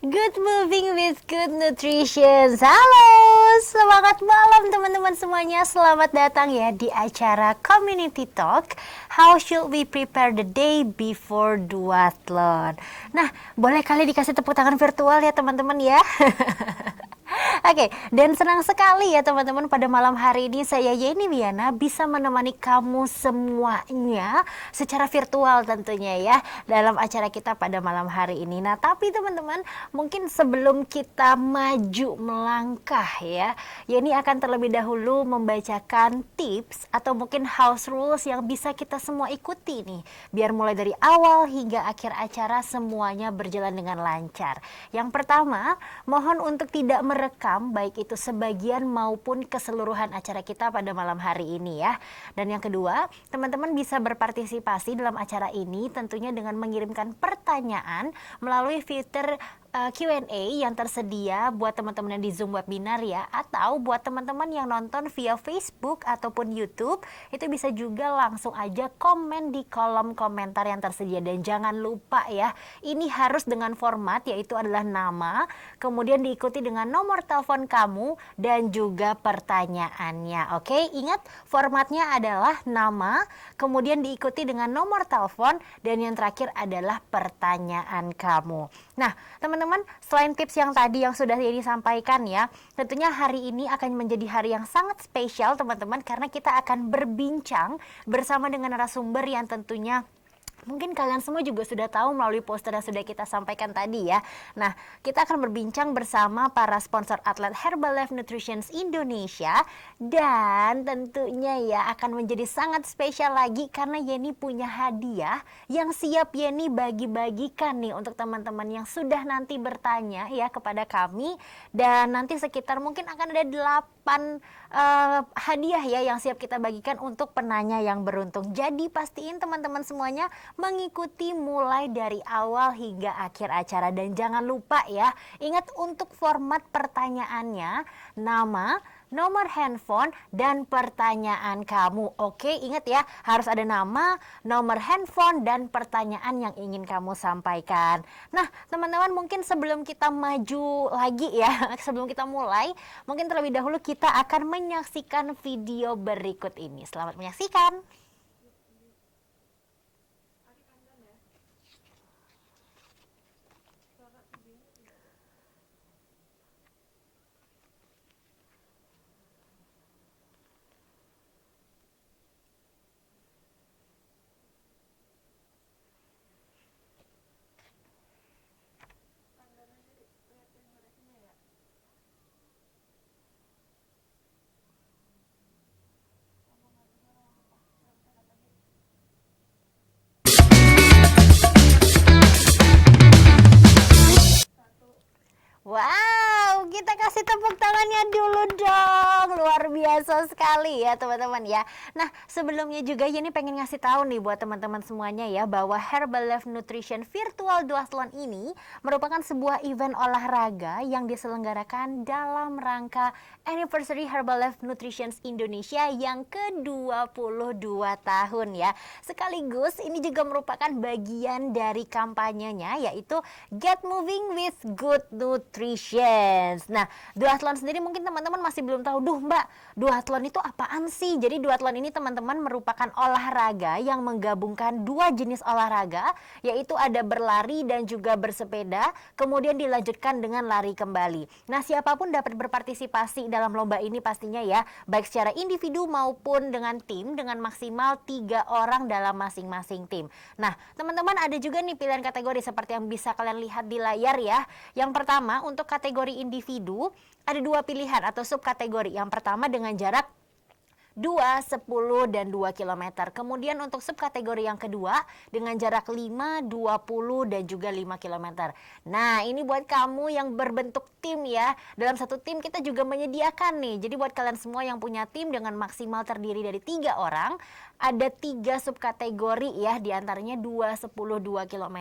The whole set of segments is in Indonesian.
Good moving with good nutrition. Halo, semangat malam teman-teman semuanya. Selamat datang ya di acara Community Talk. How should we prepare the day before duathlon? Nah, boleh kali dikasih tepuk tangan virtual ya teman-teman ya. Oke, dan senang sekali ya teman-teman pada malam hari ini saya Yeni Wiana bisa menemani kamu semuanya secara virtual tentunya ya dalam acara kita pada malam hari ini. Nah, tapi teman-teman mungkin sebelum kita maju melangkah ya, Yeni akan terlebih dahulu membacakan tips atau mungkin house rules yang bisa kita semua ikuti nih biar mulai dari awal hingga akhir acara semuanya berjalan dengan lancar. Yang pertama, mohon untuk tidak merekam baik itu sebagian maupun keseluruhan acara kita pada malam hari ini ya. Dan yang kedua, teman-teman bisa berpartisipasi dalam acara ini tentunya dengan mengirimkan pertanyaan melalui fitur Q&A yang tersedia buat teman-teman yang di Zoom webinar ya, atau buat teman-teman yang nonton via Facebook ataupun YouTube, itu bisa juga langsung aja komen di kolom komentar yang tersedia. Dan jangan lupa ya, ini harus dengan format yaitu adalah nama, kemudian diikuti dengan nomor telepon kamu dan juga pertanyaannya. Oke, ingat formatnya adalah nama, kemudian diikuti dengan nomor telepon, dan yang terakhir adalah pertanyaan kamu. Nah, teman-teman, selain tips yang tadi yang sudah ini sampaikan ya, tentunya hari ini akan menjadi hari yang sangat spesial teman-teman, karena kita akan berbincang bersama dengan narasumber yang tentunya mungkin kalian semua juga sudah tahu melalui poster yang sudah kita sampaikan tadi ya. Nah, kita akan berbincang bersama para sponsor atlet Herbalife Nutrition Indonesia. Dan tentunya ya akan menjadi sangat spesial lagi karena Yeni punya hadiah yang siap Yeni bagi-bagikan nih untuk teman-teman yang sudah nanti bertanya ya kepada kami. Dan nanti sekitar mungkin akan ada 8 hadiah ya yang siap kita bagikan untuk penanya yang beruntung. Jadi pastiin teman-teman semuanya mengikuti mulai dari awal hingga akhir acara. Dan jangan lupa ya, ingat untuk format pertanyaannya, nama, nomor handphone, dan pertanyaan kamu. Oke, ingat ya, harus ada nama, nomor handphone, dan pertanyaan yang ingin kamu sampaikan. Nah, teman-teman, mungkin sebelum kita maju lagi ya, sebelum kita mulai, mungkin terlebih dahulu kita akan menyaksikan video berikut ini. Selamat menyaksikan. Wow, kita kasih tepuk tangannya dulu dong. Luar biasa sekali ya teman-teman ya. Nah, sebelumnya juga Yeni pengen ngasih tahu nih buat teman-teman semuanya ya, bahwa Herbalife Nutrition Virtual Duathlon ini merupakan sebuah event olahraga yang diselenggarakan dalam rangka Anniversary Herbalife Nutrition Indonesia yang ke-22 tahun ya. Sekaligus ini juga merupakan bagian dari kampanyenya, yaitu Get Moving with Good Nutrition. Nah, duathlon sendiri mungkin teman-teman masih belum tahu, Mbak, duathlon itu apaan sih? Jadi duathlon ini teman-teman merupakan olahraga yang menggabungkan dua jenis olahraga, yaitu ada berlari dan juga bersepeda, kemudian dilanjutkan dengan lari kembali. Nah, siapapun dapat berpartisipasi dalam lomba ini pastinya ya, baik secara individu maupun dengan tim, dengan maksimal 3 orang dalam masing-masing tim. Nah, teman-teman, ada juga nih pilihan kategori seperti yang bisa kalian lihat di layar ya. Yang pertama, untuk kategori individu ada 2 pilihan atau subkategori. Yang pertama dengan jarak 2, 10, dan 2 km. Kemudian untuk subkategori yang kedua dengan jarak 5, 20, dan juga 5 km. Nah, ini buat kamu yang berbentuk tim ya. Dalam satu tim kita juga menyediakan nih. Jadi buat kalian semua yang punya tim dengan maksimal terdiri dari 3 orang, ada 3 subkategori ya, diantaranya 2, 10, 2 km,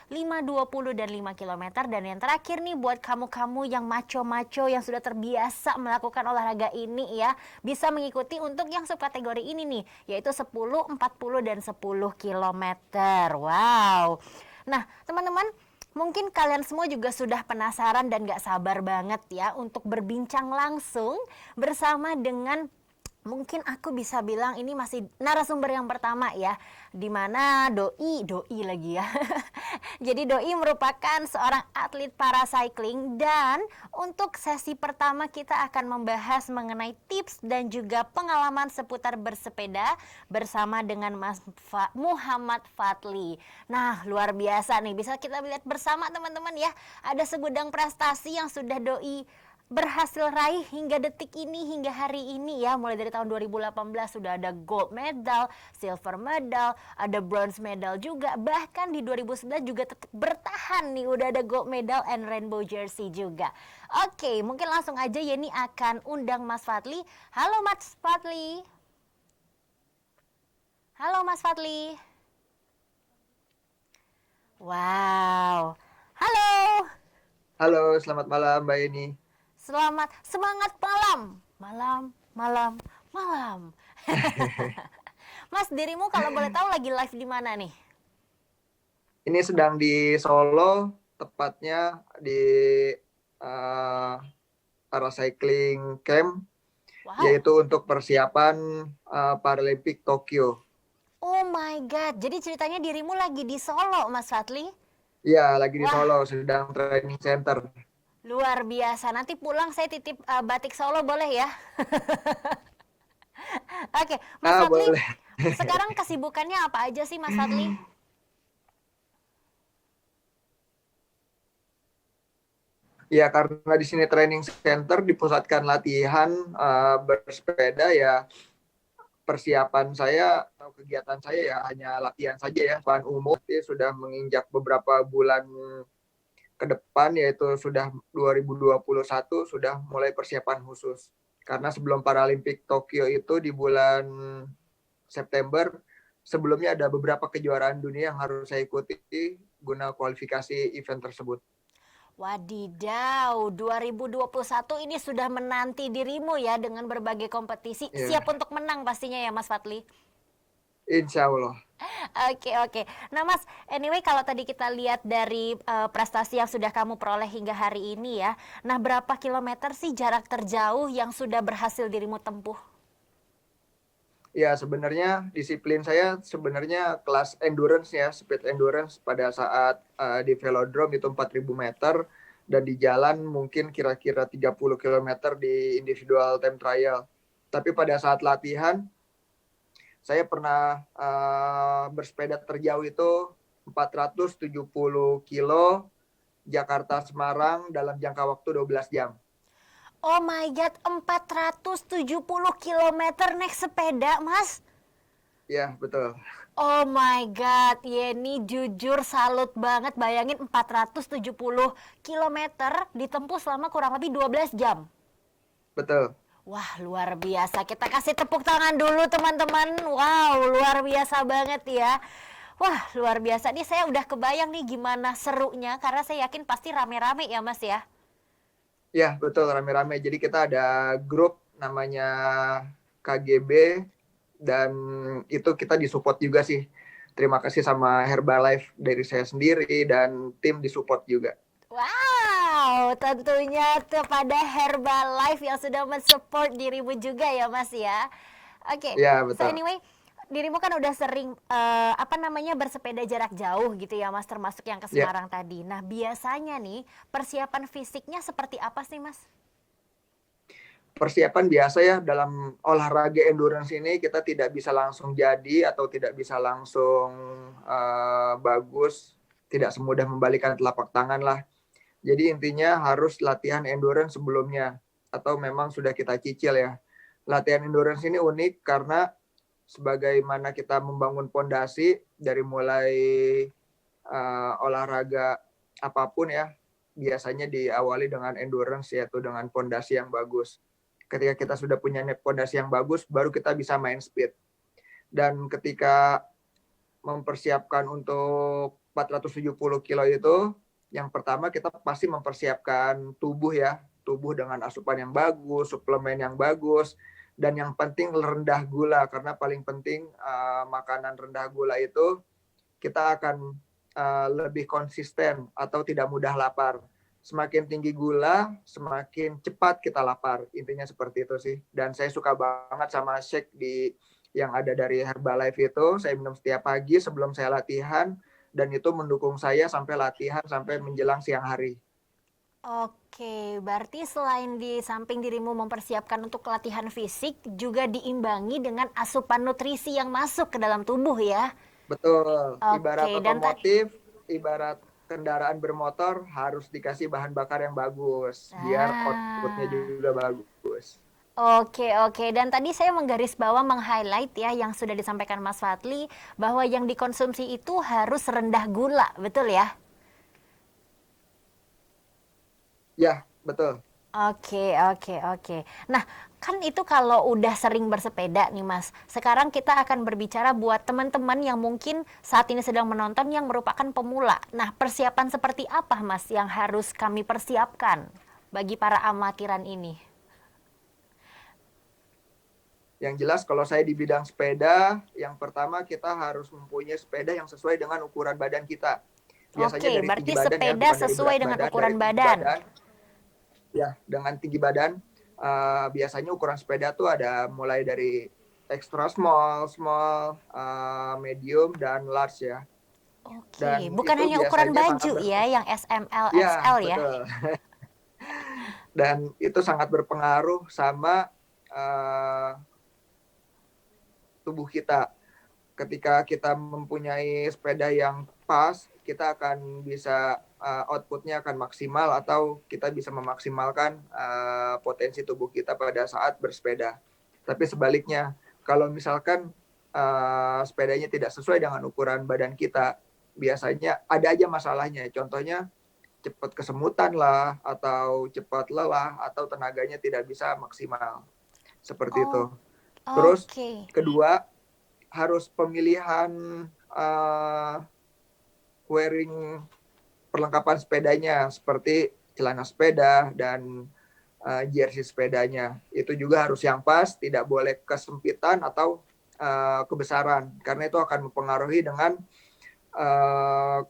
5, 20, dan 5 km. Dan yang terakhir nih buat kamu-kamu yang maco-maco yang sudah terbiasa melakukan olahraga ini ya, bisa mengikuti untuk yang subkategori ini nih, yaitu 10, 40, dan 10 km. Wow. Nah, teman-teman, Mungkin kalian semua juga sudah penasaran dan gak sabar banget ya untuk berbincang langsung bersama dengan, mungkin aku bisa bilang ini masih narasumber yang pertama ya, dimana doi lagi ya. Jadi doi merupakan seorang atlet paracycling, dan untuk sesi pertama kita akan membahas mengenai tips dan juga pengalaman seputar bersepeda bersama dengan Mas Muhammad Fadli. Nah, luar biasa nih, bisa kita lihat bersama teman-teman ya, ada segudang prestasi yang sudah doi berhasil raih hingga detik ini, hingga hari ini ya. Mulai dari tahun 2018 sudah ada gold medal, silver medal, ada bronze medal juga. Bahkan di 2009 juga tetap bertahan nih, udah ada gold medal and rainbow jersey juga. Oke, mungkin langsung aja Yeni akan undang Mas Fadli. Halo Mas Fadli. Halo Mas Fadli. Wow. Halo. Halo, selamat malam Mbak Eni. Selamat semangat malam. Malam. Mas, dirimu kalau boleh tahu lagi live di mana nih? Ini sedang di Solo, tepatnya di paracycling camp, Wow. yaitu untuk persiapan Paralimpik Tokyo. Oh my god. Jadi ceritanya dirimu lagi di Solo, Mas Fadli? Iya, lagi di Wah, Solo, sedang training center. luar biasa. Nanti pulang saya titip batik Solo boleh ya? Oke, Mas Fadli, Boleh. sekarang kesibukannya apa aja sih Mas Fadli? Ya, karena di sini training center dipusatkan latihan bersepeda ya. Persiapan saya atau kegiatan saya ya hanya latihan saja ya, bahan umum. Sudah menginjak beberapa bulan ke depan, yaitu sudah 2021 sudah mulai persiapan khusus. Karena sebelum Paralimpik Tokyo itu di bulan September, sebelumnya ada beberapa kejuaraan dunia yang harus saya ikuti guna kualifikasi event tersebut. Wadidaw, 2021 ini sudah menanti dirimu ya dengan berbagai kompetisi. Ya, Siap untuk menang pastinya ya Mas Fadli? insya Allah. Oke. Nah Mas, anyway kalau tadi kita lihat dari prestasi yang sudah kamu peroleh hingga hari ini ya. Nah, berapa kilometer sih jarak terjauh yang sudah berhasil dirimu tempuh? Ya, sebenarnya disiplin saya sebenarnya kelas endurance ya, speed endurance pada saat di velodrome itu 4.000 meter, dan di jalan mungkin kira-kira 30 kilometer di individual time trial. Tapi pada saat latihan, saya pernah bersepeda terjauh itu 470 kilo Jakarta Semarang dalam jangka waktu 12 jam. Oh my god, 470 kilometer naik sepeda Mas? Ya, betul. Oh my god, Yeni jujur salut banget, bayangin 470 kilometer ditempuh selama kurang lebih 12 jam. Betul. Wah, luar biasa. Kita kasih tepuk tangan dulu teman-teman. Wow, luar biasa banget ya. Wah, luar biasa. Nih saya udah kebayang nih gimana serunya, karena saya yakin pasti rame-rame ya Mas ya. Ya, betul, rame-rame. Jadi kita ada grup namanya KGB, dan itu kita disupport juga sih. Terima kasih sama Herbalife dari saya sendiri dan tim disupport juga. Wow, tentunya kepada Herbalife yang sudah mensupport dirimu juga ya Mas ya. Oke, Ya, so betul. anyway, dirimu kan udah sering bersepeda jarak jauh gitu ya Mas, termasuk yang ke Ya, Semarang tadi. Nah, biasanya nih persiapan fisiknya seperti apa sih Mas? persiapan biasa ya dalam olahraga endurance ini, kita tidak bisa langsung jadi atau tidak bisa langsung bagus, tidak semudah membalikan telapak tangan lah. Jadi intinya harus latihan endurance sebelumnya, atau memang sudah kita cicil ya. Latihan endurance ini unik karena sebagaimana kita membangun pondasi dari mulai olahraga apapun ya, biasanya diawali dengan endurance, yaitu dengan pondasi yang bagus. Ketika kita sudah punya pondasi yang bagus, baru kita bisa main speed. Dan ketika mempersiapkan untuk 470 kilo itu, yang pertama kita pasti mempersiapkan tubuh ya, tubuh dengan asupan yang bagus, suplemen yang bagus, dan yang penting rendah gula, karena paling penting makanan rendah gula itu kita akan lebih konsisten atau tidak mudah lapar. Semakin tinggi gula, semakin cepat kita lapar. Intinya seperti itu sih. Dan saya suka banget sama shake yang ada dari Herbalife itu. Saya minum setiap pagi sebelum saya latihan. Dan itu mendukung saya sampai latihan, sampai menjelang siang hari. Oke, berarti selain di samping dirimu mempersiapkan untuk latihan fisik, juga diimbangi dengan asupan nutrisi yang masuk ke dalam tubuh ya. Betul. Ibarat Oke, dan tadi otomotif, ibarat kendaraan bermotor harus dikasih bahan bakar yang bagus. Biar outputnya ah, juga bagus. oke oke dan tadi saya menggarisbawah meng-highlight ya yang sudah disampaikan Mas Fadli bahwa yang dikonsumsi itu harus rendah gula, betul ya? Ya, betul. Oke, oke, oke. Nah, kan itu kalau udah sering bersepeda nih, Mas. Sekarang kita akan berbicara buat teman-teman yang mungkin saat ini sedang menonton yang merupakan pemula. Nah, persiapan seperti apa, Mas, yang harus kami persiapkan bagi para amatiran ini? Yang jelas kalau saya di bidang sepeda, yang pertama kita harus mempunyai sepeda yang sesuai dengan ukuran badan kita. Biasanya Oke, dari tinggi berarti badan ya, sepeda bukan dari sesuai berat dengan badan, dari ukuran tinggi badan. badan. Ya, dengan tinggi badan, biasanya ukuran sepeda tuh ada mulai dari extra small, small, medium, dan large ya. Oke, Dan bukan itu hanya ukuran biasanya sangat baju ya, yang SML, ya, XL ya. betul. Dan itu sangat berpengaruh sama uh, tubuh kita. Ketika kita mempunyai sepeda yang pas, kita akan bisa outputnya akan maksimal atau kita bisa memaksimalkan potensi tubuh kita pada saat bersepeda. Tapi sebaliknya, kalau misalkan sepedanya tidak sesuai dengan ukuran badan kita, biasanya ada aja masalahnya. Contohnya cepat kesemutan lah, atau cepat lelah, atau tenaganya tidak bisa maksimal. Seperti Oh, itu. Terus oke. kedua, harus pemilihan uh, wearing perlengkapan sepedanya seperti celana sepeda dan jersey sepedanya. Itu juga harus yang pas, tidak boleh kesempitan atau kebesaran karena itu akan mempengaruhi dengan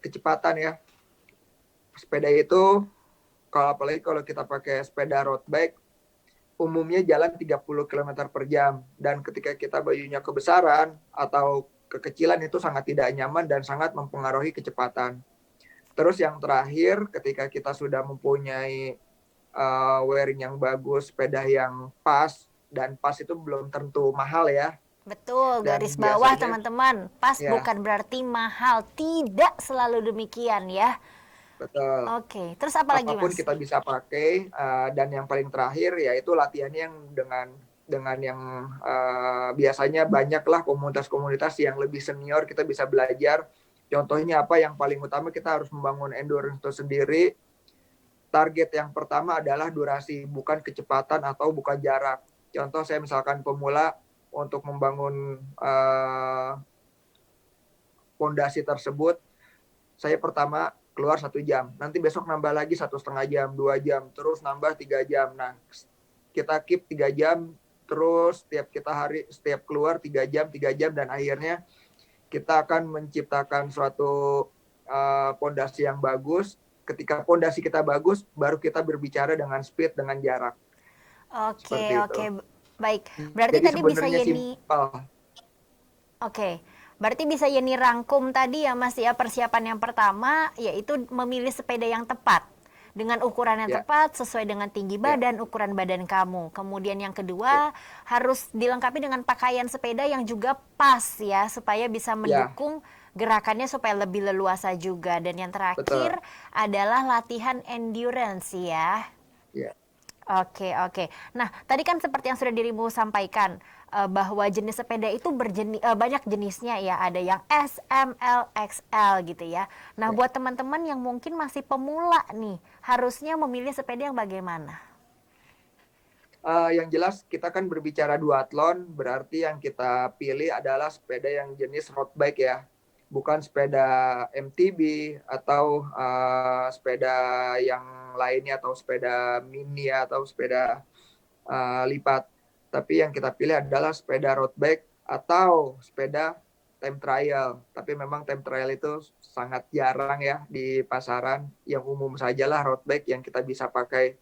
kecepatan ya. Sepeda itu apalagi kalau kita pakai sepeda road bike umumnya jalan 30 km per jam. Dan ketika kita bajunya kebesaran atau kekecilan itu sangat tidak nyaman dan sangat mempengaruhi kecepatan. Terus yang terakhir, ketika kita sudah mempunyai wearing yang bagus, sepeda yang pas, dan pas itu belum tentu mahal ya. Betul, garis Dan bawah biasanya, teman-teman. Pas ya bukan berarti mahal. Tidak selalu demikian ya. betul. Oke, terus apa lagi Apapun Mas? kita bisa pakai dan yang paling terakhir yaitu latihannya yang dengan yang biasanya banyaklah komunitas-komunitas yang lebih senior kita bisa belajar. Contohnya apa yang paling utama kita harus membangun endurance itu sendiri. Target yang pertama adalah durasi, bukan kecepatan atau bukan jarak. Contoh saya misalkan pemula untuk membangun fondasi tersebut, saya pertama keluar 1 jam, nanti besok nambah lagi 1,5 jam, 2 jam, terus nambah 3 jam. Nah, kita keep 3 jam, terus setiap keluar 3 jam, dan akhirnya kita akan menciptakan suatu pondasi yang bagus. Ketika pondasi kita bagus, baru kita berbicara dengan speed, dengan jarak. Oke, Seperti itu. oke. Baik. Berarti Jadi tadi bisa sebenarnya Yeni. simpel. Oke. Berarti bisa Yeni rangkum tadi ya Mas ya, persiapan yang pertama yaitu memilih sepeda yang tepat dengan ukuran yang Ya, tepat sesuai dengan tinggi ya, badan, ukuran badan kamu. Kemudian yang ya, kedua harus dilengkapi dengan pakaian sepeda yang juga pas ya supaya bisa ya, mendukung gerakannya supaya lebih leluasa juga. Dan yang betul. terakhir adalah latihan endurance ya. Ya, Oke, oke. Nah, tadi kan seperti yang sudah dirimu sampaikan bahwa jenis sepeda itu banyak jenisnya ya. Ada yang S, M, L, XL gitu ya. Nah, ya. buat teman-teman yang mungkin masih pemula nih, harusnya memilih sepeda yang bagaimana? Yang jelas kita kan berbicara duathlon, berarti yang kita pilih adalah sepeda yang jenis road bike ya, bukan sepeda MTB atau sepeda yang lainnya, atau sepeda mini atau sepeda lipat. Tapi yang kita pilih adalah sepeda road bike atau sepeda time trial. Tapi memang time trial itu sangat jarang ya di pasaran. Yang umum sajalah road bike yang kita bisa pakai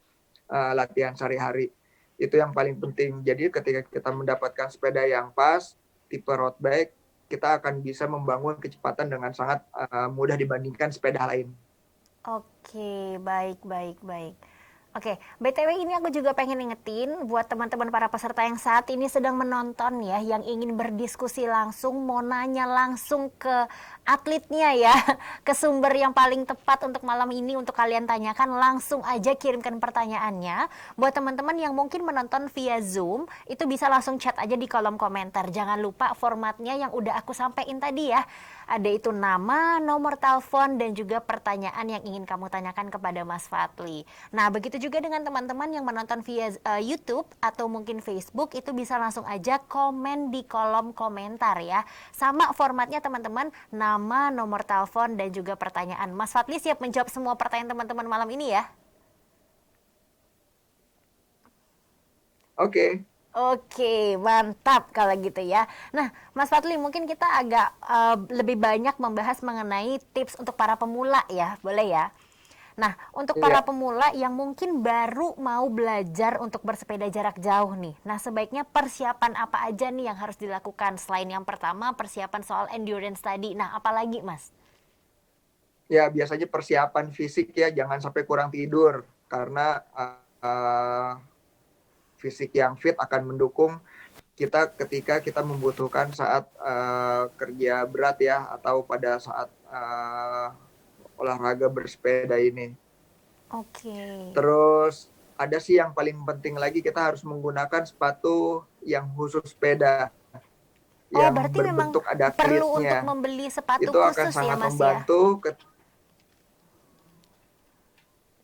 latihan sehari-hari. Itu yang paling penting. Jadi ketika kita mendapatkan sepeda yang pas, tipe road bike, kita akan bisa membangun kecepatan dengan sangat mudah dibandingkan sepeda lain. Oke, baik, baik, baik. Oke, BTW ini aku juga pengen ingetin buat teman-teman para peserta yang saat ini sedang menonton ya, yang ingin berdiskusi langsung, mau nanya langsung ke atletnya ya, ke sumber yang paling tepat untuk malam ini untuk kalian tanyakan, langsung aja kirimkan pertanyaannya. Buat teman-teman yang mungkin menonton via Zoom, itu bisa langsung chat aja di kolom komentar. Jangan lupa formatnya yang udah aku sampaikan tadi ya. Ada itu nama, nomor telepon, dan juga pertanyaan yang ingin kamu tanyakan kepada Mas Fadly. Nah, begitu juga dengan teman-teman yang menonton via YouTube atau mungkin Facebook, itu bisa langsung aja komen di kolom komentar ya. Sama formatnya teman-teman, nama, nomor telepon, dan juga pertanyaan. Mas Fadly siap menjawab semua pertanyaan teman-teman malam ini ya? Oke. Oke, mantap kalau gitu ya. Nah, Mas Fadly, mungkin kita agak lebih banyak membahas mengenai tips untuk para pemula ya, boleh ya? Nah, untuk para Iya. pemula yang mungkin baru mau belajar untuk bersepeda jarak jauh nih. Nah, sebaiknya persiapan apa aja nih yang harus dilakukan? Selain yang pertama, persiapan soal endurance tadi. Nah, apalagi, Mas? Ya, biasanya persiapan fisik ya, jangan sampai kurang tidur. Karena fisik yang fit akan mendukung kita ketika kita membutuhkan saat kerja berat ya, atau pada saat olahraga bersepeda ini. Oke. Terus ada sih yang paling penting lagi, kita harus menggunakan sepatu yang khusus sepeda, Oh, yang berarti memang berbentuk ada perlu untuk klitnya. membeli sepatu Itu akan khusus ya, sangat Mas ya? membantu.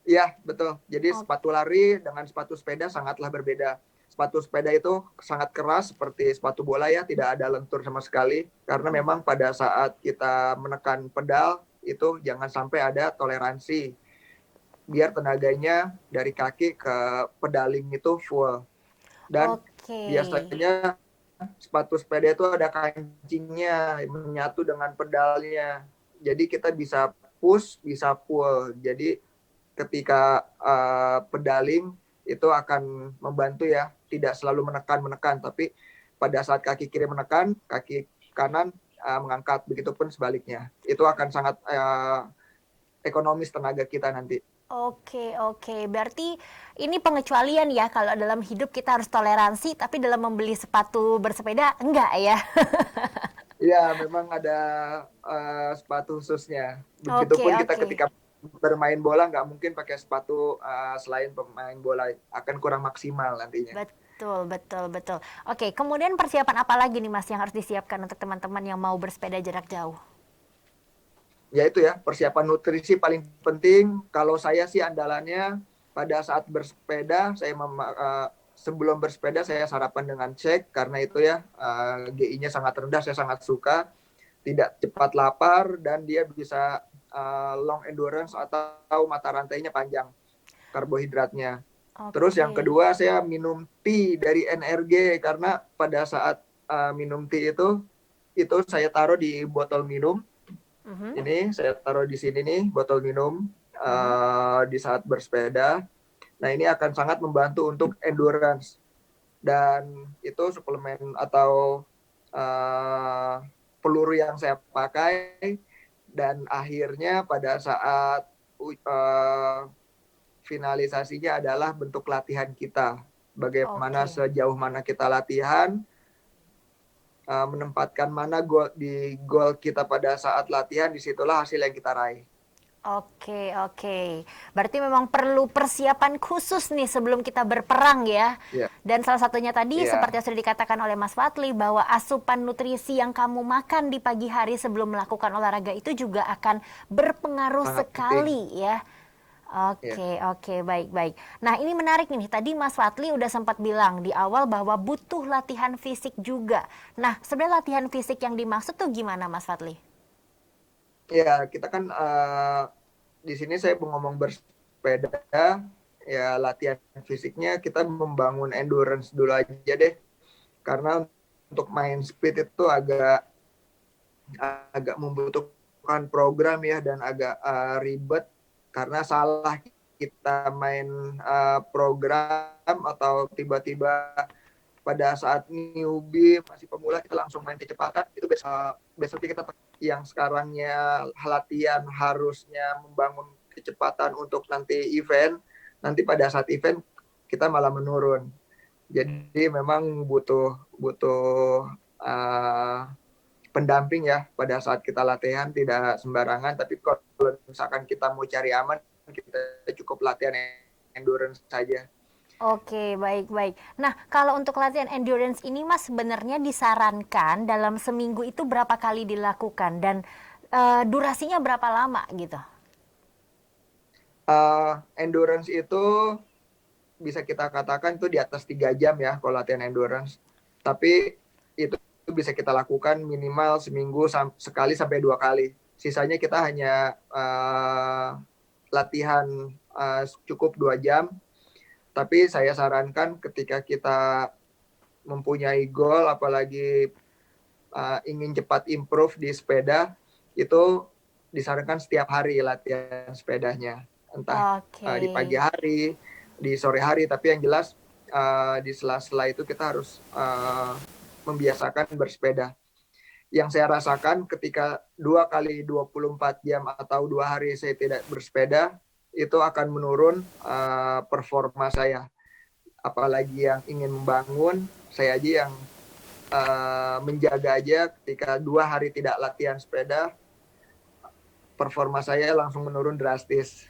Ya, betul. Jadi Oh, sepatu lari dengan sepatu sepeda sangatlah berbeda. Sepatu sepeda itu sangat keras seperti sepatu bola ya, tidak ada lentur sama sekali. Karena memang pada saat kita menekan pedal, itu jangan sampai ada toleransi. Biar tenaganya dari kaki ke pedaling itu full. Dan oke. biasanya sepatu sepeda itu ada kancingnya menyatu dengan pedalnya. Jadi kita bisa push, bisa pull. Jadi ketika pedaling itu akan membantu ya, tidak selalu menekan, tapi pada saat kaki kiri menekan, kaki kanan mengangkat, begitupun sebaliknya. Itu akan sangat ekonomis tenaga kita nanti. Oke, oke. Berarti ini pengecualian ya kalau dalam hidup kita harus toleransi, tapi dalam membeli sepatu bersepeda enggak ya? Ya, memang ada sepatu khususnya. Oke, Begitupun kita oke. ketika bermain bola nggak mungkin pakai sepatu selain pemain bola, akan kurang maksimal nantinya. Betul, betul, betul. Oke, kemudian persiapan apa lagi nih Mas yang harus disiapkan untuk teman-teman yang mau bersepeda jarak jauh? Ya itu ya, persiapan nutrisi paling penting. Kalau saya sih andalannya pada saat bersepeda, sebelum bersepeda saya sarapan dengan shake, karena itu ya GI-nya sangat rendah, saya sangat suka. Tidak cepat lapar dan dia bisa long endurance atau mata rantainya panjang karbohidratnya. Terus yang Oke. kedua saya minum tea dari NRG, karena pada saat minum tea itu saya taruh di botol minum. Mhm, Ini saya taruh di sini nih botol minum mhm. di saat bersepeda. Nah, ini akan sangat membantu untuk endurance, dan itu suplemen atau uh, peluru yang saya pakai. Dan akhirnya pada saat finalisasinya adalah bentuk latihan kita. Bagaimana Oke. sejauh mana kita latihan, menempatkan mana goal kita pada saat latihan, disitulah hasil yang kita raih. Oke, oke. Berarti memang perlu persiapan khusus nih sebelum kita berperang ya. Ya, Dan salah satunya tadi seperti ya, yang sudah dikatakan oleh Mas Fatli bahwa asupan nutrisi yang kamu makan di pagi hari sebelum melakukan olahraga itu juga akan berpengaruh sangat penting. sekali ya. Ya, Oke, oke, baik, baik. Nah, ini menarik nih. Tadi Mas Fatli udah sempat bilang di awal bahwa butuh latihan fisik juga. Nah, sebenarnya latihan fisik yang dimaksud tuh gimana Mas Fatli? ya kita kan di sini saya ngomong bersepeda, ya latihan fisiknya kita membangun endurance dulu aja deh. Karena untuk main speed itu agak agak membutuhkan program ya dan agak ribet karena salah kita main program atau tiba-tiba pada saat newbie masih pemula kita langsung main kecepatan itu besoknya kita yang sekarangnya latihan harusnya membangun kecepatan untuk nanti event, nanti pada saat event kita malah menurun. Jadi memang butuh butuh uh, pendamping ya pada saat kita latihan, tidak sembarangan. Tapi kalau misalkan kita mau cari aman, kita cukup latihan endurance saja. Oke, baik-baik. Nah, kalau untuk latihan endurance ini Mas sebenarnya disarankan dalam seminggu itu berapa kali dilakukan dan durasinya berapa lama gitu? Endurance itu bisa kita katakan itu di atas 3 jam ya kalau latihan endurance. Tapi itu bisa kita lakukan minimal seminggu sekali sampai 2 kali. Sisanya kita hanya latihan cukup 2 jam. Tapi saya sarankan ketika kita mempunyai goal, apalagi ingin cepat improve di sepeda, itu disarankan setiap hari latihan sepedanya. Entah Oke. di pagi hari, di sore hari, tapi yang jelas di sela-sela itu kita harus membiasakan bersepeda. Yang saya rasakan ketika 2 kali 24 jam atau 2 hari saya tidak bersepeda, itu akan menurun performa saya. Apalagi yang ingin membangun, saya aja yang menjaga aja ketika 2 hari tidak latihan sepeda, performa saya langsung menurun drastis.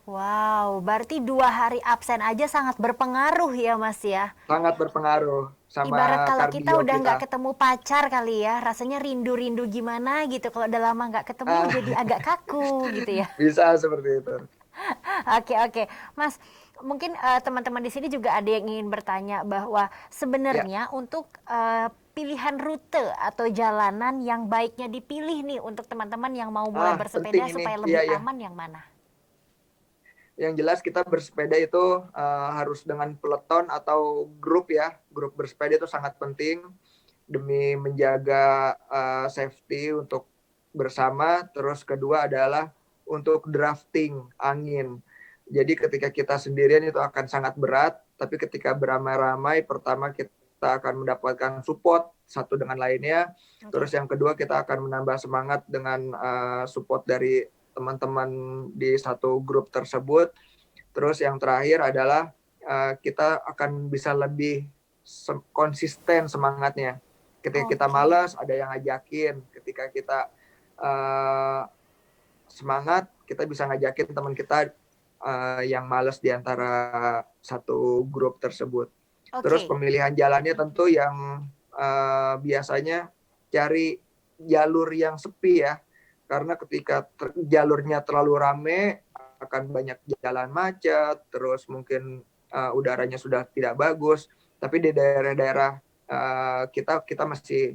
Wow, berarti 2 hari absen aja sangat berpengaruh ya Mas ya. Sangat berpengaruh Ibarat sama kalau kita kardio udah kita. nggak ketemu pacar kali ya, rasanya rindu-rindu gimana gitu. Kalau udah lama nggak ketemu Ah, jadi agak kaku gitu ya. bisa seperti itu. Oke, oke. Mas, mungkin teman-teman di sini juga ada yang ingin bertanya bahwa Ya, sebenarnya untuk pilihan rute atau jalanan yang baiknya dipilih nih untuk teman-teman yang mau mulai penting bersepeda ini. supaya Iya, lebih ya. aman yang mana? Yang jelas kita bersepeda itu harus dengan peloton atau grup ya. Grup bersepeda itu sangat penting demi menjaga safety untuk bersama. Terus kedua adalah untuk drafting angin. Jadi ketika kita sendirian itu akan sangat berat, tapi ketika beramai-ramai, pertama kita akan mendapatkan support satu dengan lainnya. Terus Oke. yang kedua kita akan menambah semangat dengan support dari teman-teman di satu grup tersebut. Terus yang terakhir adalah kita akan bisa lebih konsisten semangatnya. Ketika kita Oke. malas, ada yang ngajakin. Ketika kita uh, semangat, kita bisa ngajakin teman kita yang malas di antara satu grup tersebut. Terus Oke. pemilihan jalannya tentu yang biasanya cari jalur yang sepi ya, karena ketika jalurnya terlalu rame akan banyak jalan macet, terus mungkin udaranya sudah tidak bagus. Tapi di daerah-daerah kita masih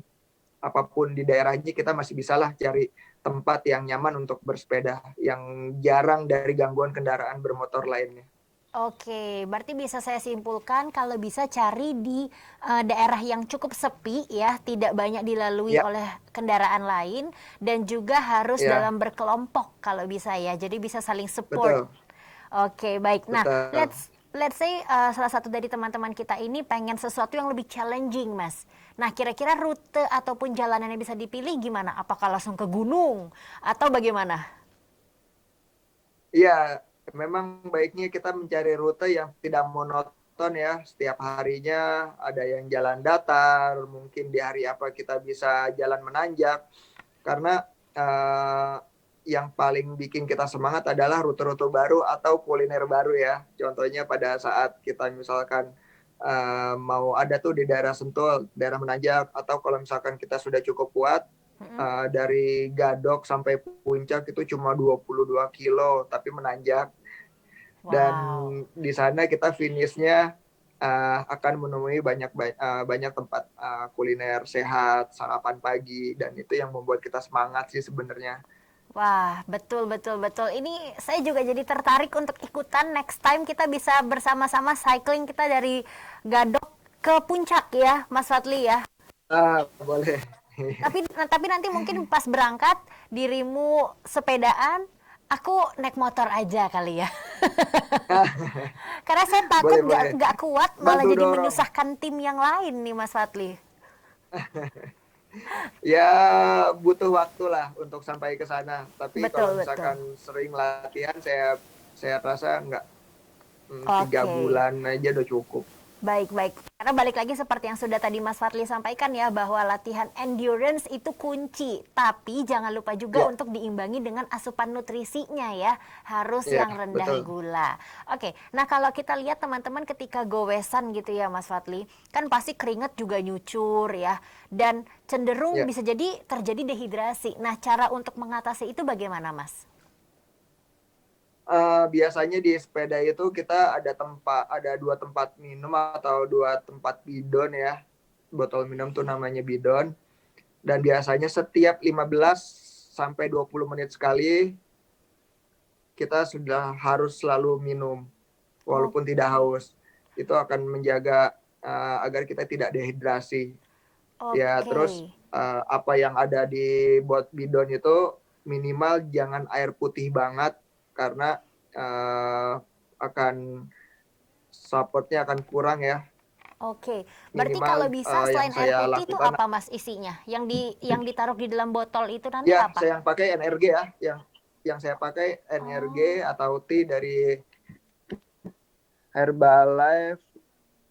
apapun di daerahnya kita masih bisalah cari tempat yang nyaman untuk bersepeda, yang jarang dari gangguan kendaraan bermotor lainnya. Oke, berarti bisa saya simpulkan kalau bisa cari di daerah yang cukup sepi ya, tidak banyak dilalui Ya, oleh kendaraan lain dan juga harus ya, dalam berkelompok kalau bisa ya. Jadi bisa saling support. betul, Oke, baik. Nah, betul. let's say salah satu dari teman-teman kita ini pengen sesuatu yang lebih challenging, Mas. Nah, kira-kira rute ataupun jalanan yang bisa dipilih gimana? Apakah langsung ke gunung atau bagaimana? Iya, memang baiknya kita mencari rute yang tidak monoton ya. Setiap harinya ada yang jalan datar, mungkin di hari apa kita bisa jalan menanjak. Karena yang paling bikin kita semangat adalah rute-rute baru atau kuliner baru ya. Contohnya pada saat kita misalkan mau ada tuh di daerah Sentul, daerah menanjak, atau kalau misalkan kita sudah cukup kuat, Mm-mm. dari Gadok sampai Puncak itu cuma 22 kilo, tapi menanjak. Dan Wow. di sana kita finishnya akan menemui banyak tempat kuliner sehat, sarapan pagi, dan itu yang membuat kita semangat sih sebenarnya. Wah, betul, betul, betul. Ini saya juga jadi tertarik untuk ikutan. Next time kita bisa bersama-sama cycling kita dari Gadok ke Puncak ya, Mas Fadli ya. Boleh. Tapi nanti mungkin pas berangkat dirimu sepedaan, aku naik motor aja kali ya. Karena saya takut Boleh, boleh. nggak kuat malah Bantu jadi dorong. menyusahkan tim yang lain nih Mas Fadli. Ya butuh waktu lah untuk sampai ke sana. Tapi kalau Betul, betul. misalkan sering latihan, saya rasa nggak, tiga Oke. bulan aja udah cukup. Baik, baik. Karena balik lagi seperti yang sudah tadi Mas Fadli sampaikan ya, bahwa latihan endurance itu kunci. Tapi jangan lupa juga Ya, untuk diimbangi dengan asupan nutrisinya ya. Harus ya yang rendah betul. gula. Oke, nah kalau kita lihat teman-teman ketika gowesan gitu ya Mas Fadli, kan pasti keringat juga nyucur ya. Dan cenderung Ya. bisa jadi terjadi dehidrasi. Nah cara untuk mengatasi itu bagaimana Mas? Biasanya di sepeda itu kita ada 2 tempat minum atau 2 tempat bidon ya. Botol minum tuh namanya bidon. Dan biasanya setiap 15 sampai 20 menit sekali kita sudah harus selalu minum walaupun tidak Oke, haus. Itu akan menjaga agar kita tidak dehidrasi. Ya, oke. terus apa yang ada di bidon itu minimal jangan air putih banget karena akan supportnya akan kurang ya. Oke, berarti kalau Minimal bisa yang selain air saya putih itu lakukan apa Mas isinya? Yang ditaruh di dalam botol itu nanti ya apa? saya yang pakai NRG ya, yang saya pakai Oh, NRG atau tea dari Herbalife.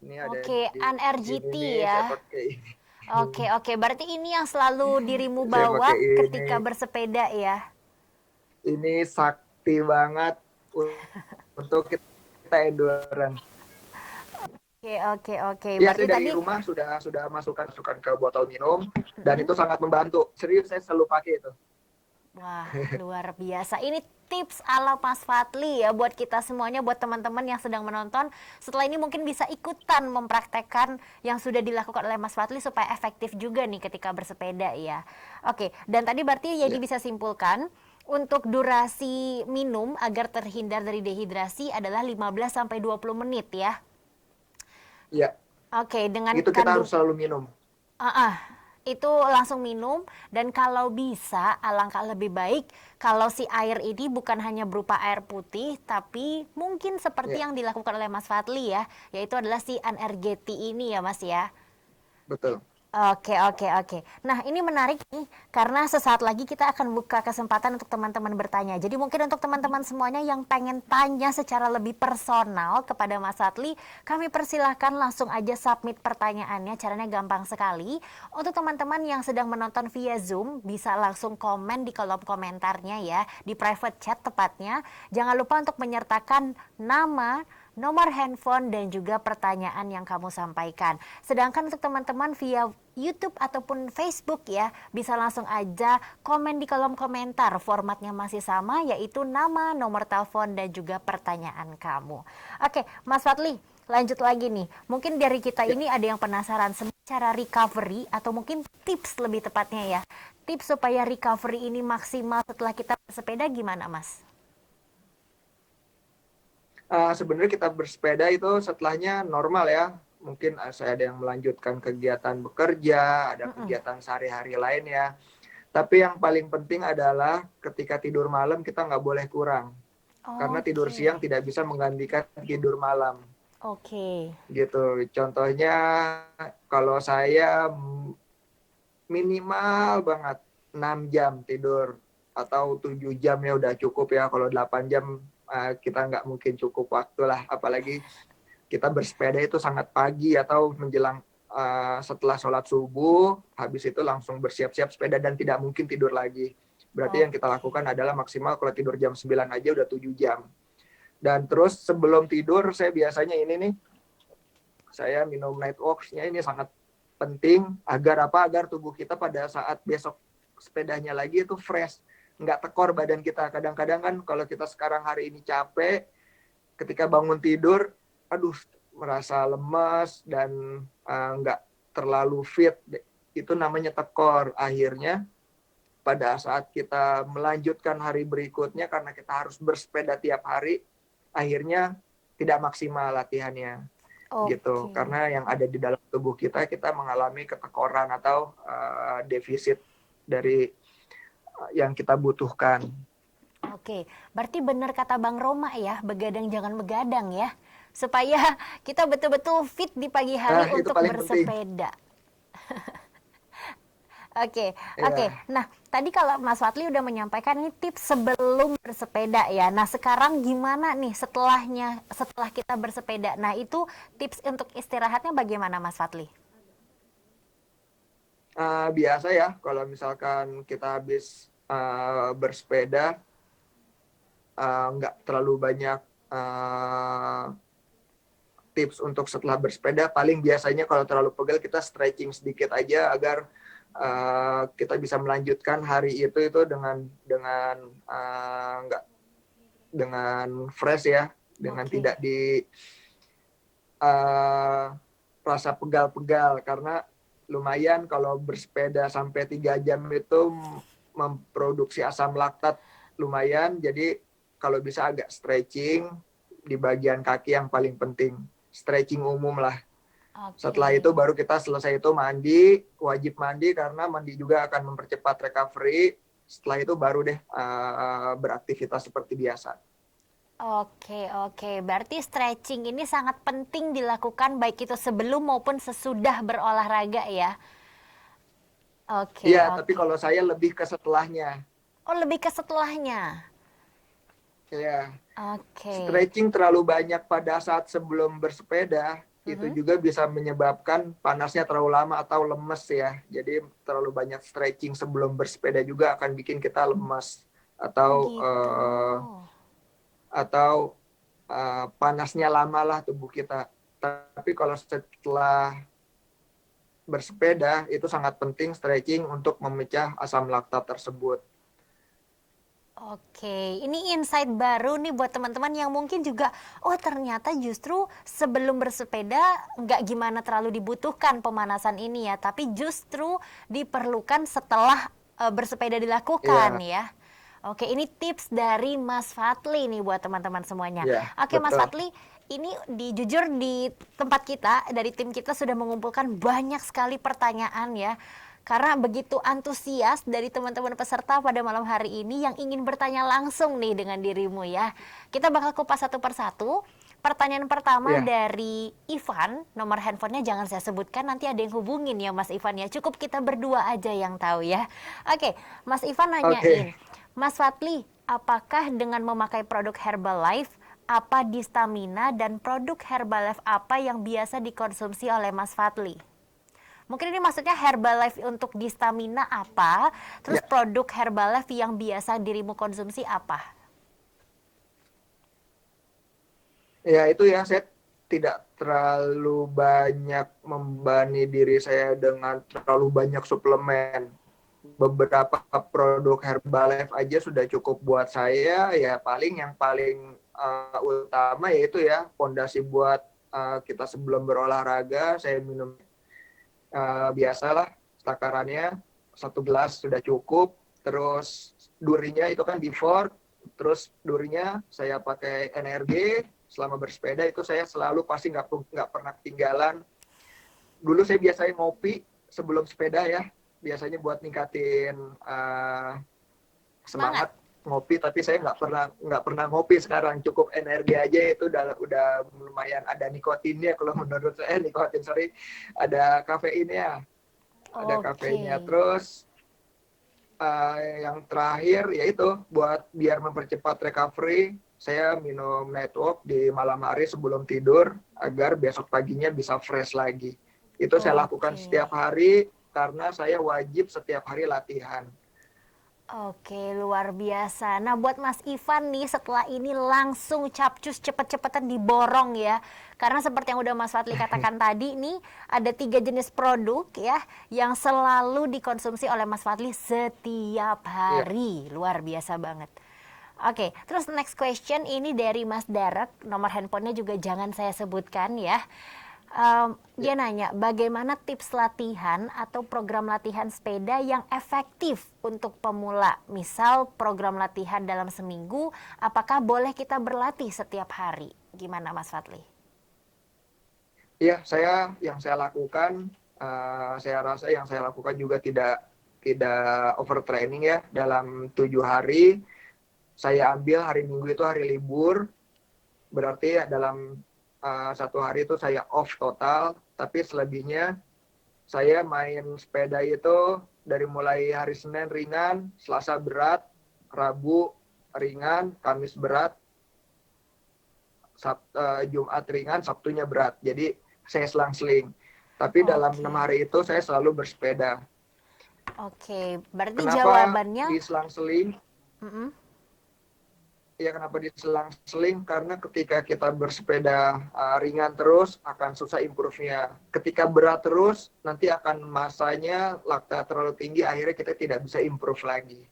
Ini ada oke, di NRGT sini nih, ya. saya pakai ini. Oke, oke, berarti ini yang selalu dirimu Saya bawa pakai ini. ketika bersepeda ya. Ini sakti banget untuk kita endurance. Oke, oke, oke. Ya, Berarti saya dari tadi rumah sudah masukkan ke botol minum dan mm-mm. itu sangat membantu. Serius saya selalu pakai itu. Wah, luar biasa. Ini tips ala Mas Fadli ya buat kita semuanya, buat teman-teman yang sedang menonton. Setelah ini mungkin bisa ikutan mempraktekkan yang sudah dilakukan oleh Mas Fadli supaya efektif juga nih ketika bersepeda ya. Oke, dan tadi berarti jadi Ya, bisa simpulkan untuk durasi minum agar terhindar dari dehidrasi adalah 15 sampai 20 menit ya. ya. Oke, dengan Itu kita harus kandung selalu minum. ah, itu langsung minum dan kalau bisa alangkah lebih baik kalau si air ini bukan hanya berupa air putih tapi mungkin seperti Ya, yang dilakukan oleh Mas Fadli ya, yaitu adalah si Energeti ini ya Mas ya. betul. Oke, oke, oke. Nah, ini menarik nih, karena sesaat lagi kita akan buka kesempatan untuk teman-teman bertanya. Jadi mungkin untuk teman-teman semuanya yang pengen tanya secara lebih personal kepada Mas Satli, kami persilahkan langsung aja submit pertanyaannya. Caranya gampang sekali. Untuk teman-teman yang sedang menonton via Zoom, bisa langsung komen di kolom komentarnya ya, di private chat tepatnya. Jangan lupa untuk menyertakan nama, nomor handphone, dan juga pertanyaan yang kamu sampaikan. Sedangkan untuk teman-teman via YouTube ataupun Facebook ya, bisa langsung aja komen di kolom komentar. Formatnya masih sama, yaitu nama, nomor telepon, dan juga pertanyaan kamu. Oke, Mas Fadli, lanjut lagi nih. Mungkin dari kita Ya, ini ada yang penasaran cara recovery atau mungkin tips lebih tepatnya ya. Tips supaya recovery ini maksimal setelah kita bersepeda gimana, Mas? sebenarnya kita bersepeda itu setelahnya normal ya. Mungkin saya ada yang melanjutkan kegiatan bekerja, ada Mm-mm. kegiatan sehari-hari lain ya. Tapi yang paling penting adalah ketika tidur malam kita nggak boleh kurang. Karena tidur Oke, siang tidak bisa menggantikan tidur malam. oke, Gitu. Contohnya kalau saya minimal banget 6 jam tidur atau 7 jam ya udah cukup ya. Kalau 8 jam kita nggak mungkin cukup waktu lah. Apalagi kita bersepeda itu sangat pagi atau menjelang setelah sholat subuh, habis itu langsung bersiap-siap sepeda dan tidak mungkin tidur lagi. Berarti yang kita oke. lakukan adalah maksimal kalau tidur jam 9 aja udah 7 jam. Dan terus sebelum tidur saya biasanya ini nih, saya minum night walks-nya ini sangat penting agar apa? Agar tubuh kita pada saat besok sepedanya lagi itu fresh, nggak tekor badan kita. Kadang-kadang kan kalau kita sekarang hari ini capek, ketika bangun tidur, aduh merasa lemas dan nggak terlalu fit, itu namanya tekor. Akhirnya pada saat kita melanjutkan hari berikutnya karena kita harus bersepeda tiap hari, akhirnya tidak maksimal latihannya. gitu. Oke. Karena yang ada di dalam tubuh kita, kita mengalami ketekoran atau defisit dari yang kita butuhkan. Oke, berarti benar kata Bang Roma ya, begadang jangan begadang ya. Supaya kita betul-betul fit di pagi hari Nah, itu untuk paling penting. bersepeda. Oke, oke. Ya, Nah, tadi kalau Mas Watli udah menyampaikan ini tips sebelum bersepeda ya. Nah, sekarang gimana nih setelahnya, setelah kita bersepeda? Nah, itu tips untuk istirahatnya bagaimana Mas Watli? biasa ya, kalau misalkan kita habis bersepeda, nggak terlalu banyak tips untuk setelah bersepeda. Paling biasanya kalau terlalu pegal kita stretching sedikit aja agar kita bisa melanjutkan hari itu dengan nggak dengan fresh ya, dengan Oke. tidak di rasa pegal-pegal, karena lumayan kalau bersepeda sampai 3 jam itu memproduksi asam laktat lumayan. Jadi kalau bisa agak stretching di bagian kaki yang paling penting, stretching umum lah. Oke. Setelah itu baru kita selesai itu mandi, wajib mandi karena mandi juga akan mempercepat recovery. Setelah itu baru deh beraktivitas seperti biasa. Oke, oke. Berarti stretching ini sangat penting dilakukan baik itu sebelum maupun sesudah berolahraga ya. Oke, Iya, tapi oke. kalau saya lebih ke setelahnya. Oh, lebih ke setelahnya. Ya, Oke. stretching terlalu banyak pada saat sebelum bersepeda itu Mhm. juga bisa menyebabkan panasnya terlalu lama atau lemes ya. Jadi terlalu banyak stretching sebelum bersepeda juga akan bikin kita lemes Oh, atau gitu. panasnya lama lah tubuh kita. Tapi kalau setelah bersepeda itu sangat penting stretching untuk memecah asam laktat tersebut. Oke, ini insight baru nih buat teman-teman yang mungkin juga, oh ternyata justru sebelum bersepeda nggak gimana terlalu dibutuhkan pemanasan ini ya, tapi justru diperlukan setelah bersepeda dilakukan Iya, ya. Oke, ini tips dari Mas Fatli nih buat teman-teman semuanya. iya, Oke, Mas betul. Fatli, ini jujur di tempat kita, dari tim kita sudah mengumpulkan banyak sekali pertanyaan ya. Karena begitu antusias dari teman-teman peserta pada malam hari ini yang ingin bertanya langsung nih dengan dirimu ya. Kita bakal kupas satu persatu. Pertanyaan pertama Iya, dari Ivan, nomor handphonenya jangan saya sebutkan, nanti ada yang hubungin ya Mas Ivan ya. Cukup kita berdua aja yang tahu ya. Oke, Mas Ivan nanyain, oke. Mas Fatli, apakah dengan memakai produk Herbalife, apa di Stamina dan produk Herbalife apa yang biasa dikonsumsi oleh Mas Fatli? Mungkin ini maksudnya Herbalife untuk di Stamina apa, terus Ya, produk Herbalife yang biasa dirimu konsumsi apa? ya itu ya, saya tidak terlalu banyak membebani diri saya dengan terlalu banyak suplemen. Beberapa produk Herbalife aja sudah cukup buat saya. Ya paling yang paling utama yaitu ya fondasi buat kita sebelum berolahraga. Saya minum biasalah takarannya 1 gelas sudah cukup. Terus durinya itu kan before, terus durinya saya pakai energi selama bersepeda itu saya selalu pasti nggak pernah ketinggalan. Dulu saya biasanya ngopi sebelum sepeda ya, biasanya buat ningkatin Semangat. semangat ngopi, tapi saya nggak pernah ngopi sekarang, cukup energi aja itu udah lumayan ada nikotinnya kalau menurut saya, nikotin sorry, ada kafeinnya, ada Oke. kafeinnya. Terus yang terakhir yaitu buat biar mempercepat recovery, saya minum Network di malam hari sebelum tidur agar besok paginya bisa fresh lagi. Itu saya lakukan Oke. setiap hari karena saya wajib setiap hari latihan. Oke, luar biasa. Nah, buat Mas Ivan nih, setelah ini langsung capcus cepet-cepetan diborong ya. Karena seperti yang udah Mas Fatli katakan tadi nih, ada 3 jenis produk ya, yang selalu dikonsumsi oleh Mas Fatli setiap Iya, hari. Luar biasa banget. Oke, terus next question ini dari Mas Darak, nomor handphonenya juga jangan saya sebutkan ya. Dia iya. nanya, bagaimana tips latihan atau program latihan sepeda yang efektif untuk pemula? Misal program latihan dalam seminggu, apakah boleh kita berlatih setiap hari? Gimana Mas Fadli? Iya, yang saya lakukan, saya rasa yang saya lakukan juga tidak overtraining ya. Dalam 7 hari, saya ambil hari Minggu itu hari libur, berarti ya dalam 1 hari itu saya off total, tapi selebihnya saya main sepeda itu dari mulai hari Senin ringan, Selasa berat, Rabu ringan, Kamis berat, Jumat ringan, Sabtunya berat. Jadi saya selang-seling. Tapi dalam Oke, 6 hari itu saya selalu bersepeda. oke. Berarti Kenapa jawabannya, diselang-seling? mm-mm. Ya kenapa diselang-seling? Karena ketika kita bersepeda ringan terus akan susah improve-nya. Ketika berat terus nanti akan masanya lakta terlalu tinggi, akhirnya kita tidak bisa improve lagi.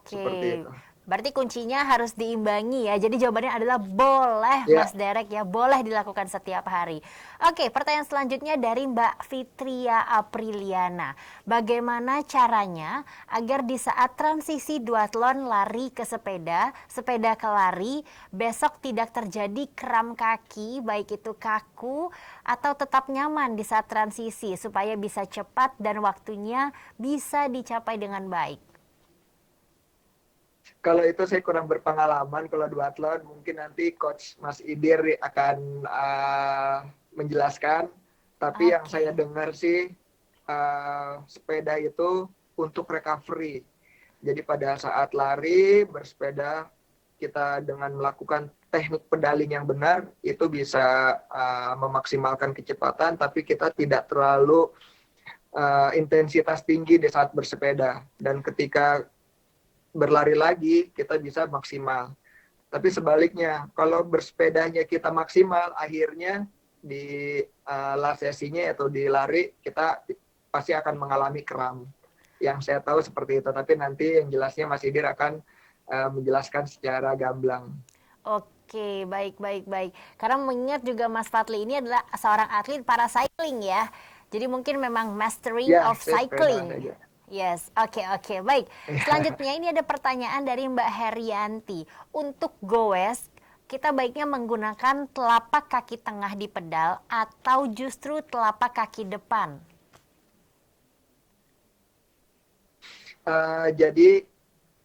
Seperti Oke, itu. berarti kuncinya harus diimbangi ya. Jadi jawabannya adalah boleh, Mas Ya, Derek ya, boleh dilakukan setiap hari. Oke, pertanyaan selanjutnya dari Mbak Fitria Apriliana. Bagaimana caranya agar di saat transisi duathlon lari ke sepeda, sepeda ke lari, besok tidak terjadi kram kaki, baik itu kaku atau tetap nyaman di saat transisi supaya bisa cepat dan waktunya bisa dicapai dengan baik? kalau itu saya kurang berpengalaman kalau duathlon, mungkin nanti coach Mas Idir akan menjelaskan. Tapi yang saya Oke. dengar sih sepeda itu untuk recovery. Jadi pada saat lari bersepeda kita dengan melakukan teknik pedaling yang benar itu bisa memaksimalkan kecepatan, tapi kita tidak terlalu intensitas tinggi di saat bersepeda. Dan ketika berlari lagi kita bisa maksimal. Tapi sebaliknya, kalau bersepedanya kita maksimal, akhirnya di last sesinya atau di lari kita pasti akan mengalami kram. Yang saya tahu seperti itu, tapi nanti yang jelasnya Mas Idir akan menjelaskan secara gamblang. Oke, baik, baik, baik. Karena mengingat juga Mas Fadli ini adalah seorang atlet para cycling ya. Jadi mungkin memang mastering Ya, of saya sepeda cycling. saja. Yes, oke, oke, baik. Selanjutnya ini ada pertanyaan dari Mbak Herianti. Untuk goes, kita baiknya menggunakan telapak kaki tengah di pedal atau justru telapak kaki depan? Jadi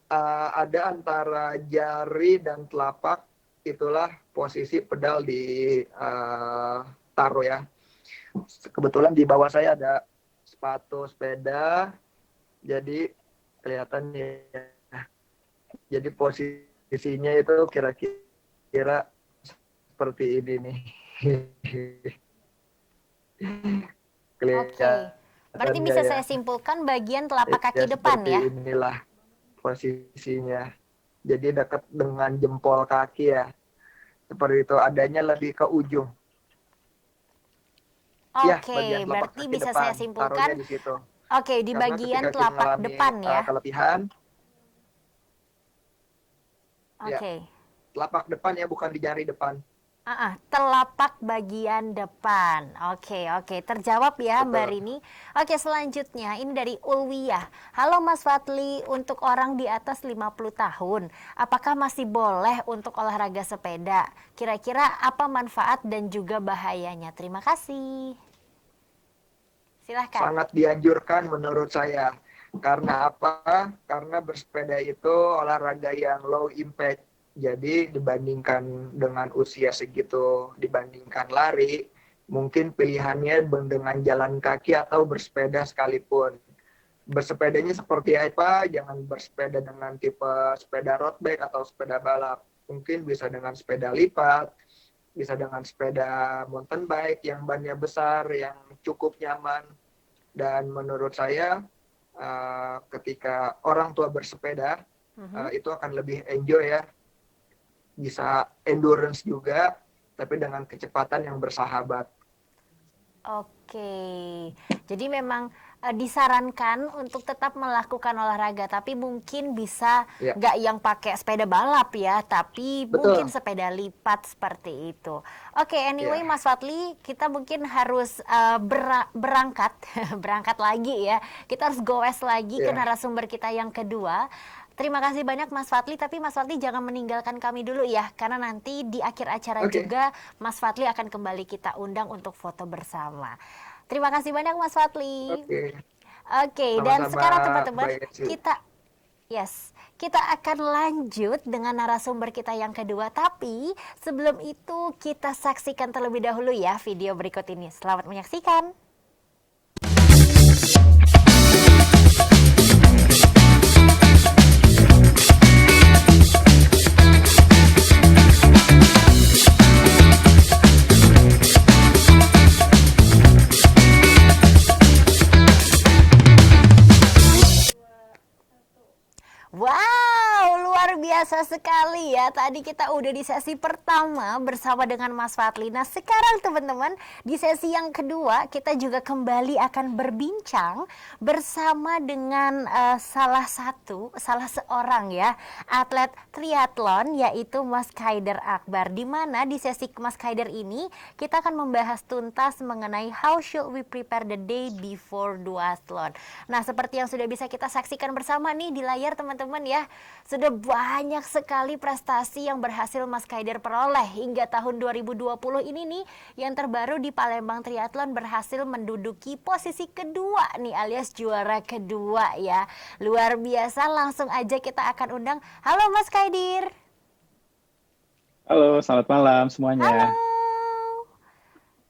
ada antara jari dan telapak, itulah posisi pedal di taruh ya. Kebetulan di bawah saya ada sepatu sepeda, jadi kelihatan ya. Jadi posisinya itu kira-kira seperti ini nih. Oke, berarti Kelihatannya bisa ya. saya simpulkan bagian telapak Ya kaki depan seperti ya? inilah posisinya. Jadi dekat dengan jempol kaki ya. Seperti itu, adanya lebih ke ujung. Ya, bagian Oke, telapak berarti kaki bisa depan, saya taruhnya simpulkan, di situ. oke, di Karena bagian ketika kita telapak mengalami depan ya. keletihan, ya Oke. telapak depan ya, bukan di jari depan. Telapak bagian depan. Oke, oke. Terjawab ya Mbak Betul. Rini. Oke, selanjutnya ini dari Ulwiyah. Halo Mas Fadli, untuk orang di atas 50 tahun, apakah masih boleh untuk olahraga sepeda? Kira-kira apa manfaat dan juga bahayanya? Terima kasih. Silahkan. Sangat dianjurkan menurut saya. Karena apa? Karena bersepeda itu olahraga yang low impact. Jadi dibandingkan dengan usia segitu, dibandingkan lari, mungkin pilihannya dengan jalan kaki atau bersepeda sekalipun. Bersepedanya seperti apa? Jangan bersepeda dengan tipe sepeda road bike atau sepeda balap. Mungkin bisa dengan sepeda lipat, bisa dengan sepeda mountain bike yang bannya besar, yang cukup nyaman. Dan menurut saya ketika orang tua bersepeda Mhm. itu akan lebih enjoy ya, bisa endurance juga, tapi dengan kecepatan yang bersahabat. Oke, jadi memang disarankan untuk tetap melakukan olahraga, tapi mungkin bisa Ya, nggak yang pakai sepeda balap ya, tapi mungkin betul. sepeda lipat seperti itu. Oke, anyway Ya, Mas Fadli, kita mungkin harus berangkat, berangkat lagi ya. Kita harus goes lagi ke ya. narasumber kita yang kedua. Terima kasih banyak Mas Fadli, tapi Mas Fadli jangan meninggalkan kami dulu ya, karena nanti di akhir acara Oke, juga Mas Fadli akan kembali kita undang untuk foto bersama. Terima kasih banyak Mas Fadli. oke. Oke, dan Sama-sama sekarang teman-teman Mbak Yesi. kita akan lanjut dengan narasumber kita yang kedua. Tapi sebelum itu kita saksikan terlebih dahulu ya video berikut ini. Selamat menyaksikan. Wow, luar biasa sekali ya. Tadi kita udah di sesi pertama bersama dengan Mas Fadli. Nah, sekarang teman-teman, di sesi yang kedua kita juga kembali akan berbincang bersama dengan salah seorang ya, atlet triathlon, yaitu Mas Kaider Akbar. Di mana di sesi Mas Kaider ini kita akan membahas tuntas mengenai how should we prepare the day before duathlon. Nah, seperti yang sudah bisa kita saksikan bersama nih di layar teman-teman ya, sudah banyak sekali prestasi yang berhasil Mas Kaider peroleh hingga tahun 2020 ini nih, yang terbaru di Palembang Triathlon berhasil menduduki posisi kedua nih, alias juara kedua ya. Luar biasa, langsung aja kita akan undang. Halo Mas Kaidir. Halo, selamat malam Halo. semuanya.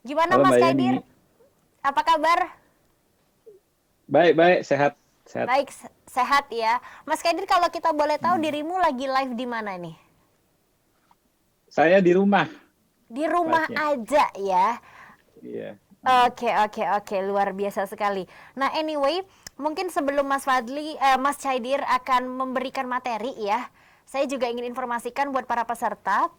Gimana Halo Mas Mbak Yani. Kaidir? Apa kabar? Baik, sehat, sehat. Baik, sehat ya. Mas Kaidir, kalau kita boleh tahu dirimu lagi live di mana nih? Saya di rumah. Di rumah Live-nya. aja ya. Iya. Oke, luar biasa sekali. Nah, anyway, mungkin sebelum Mas Kaidir akan memberikan materi ya, saya juga ingin informasikan buat para peserta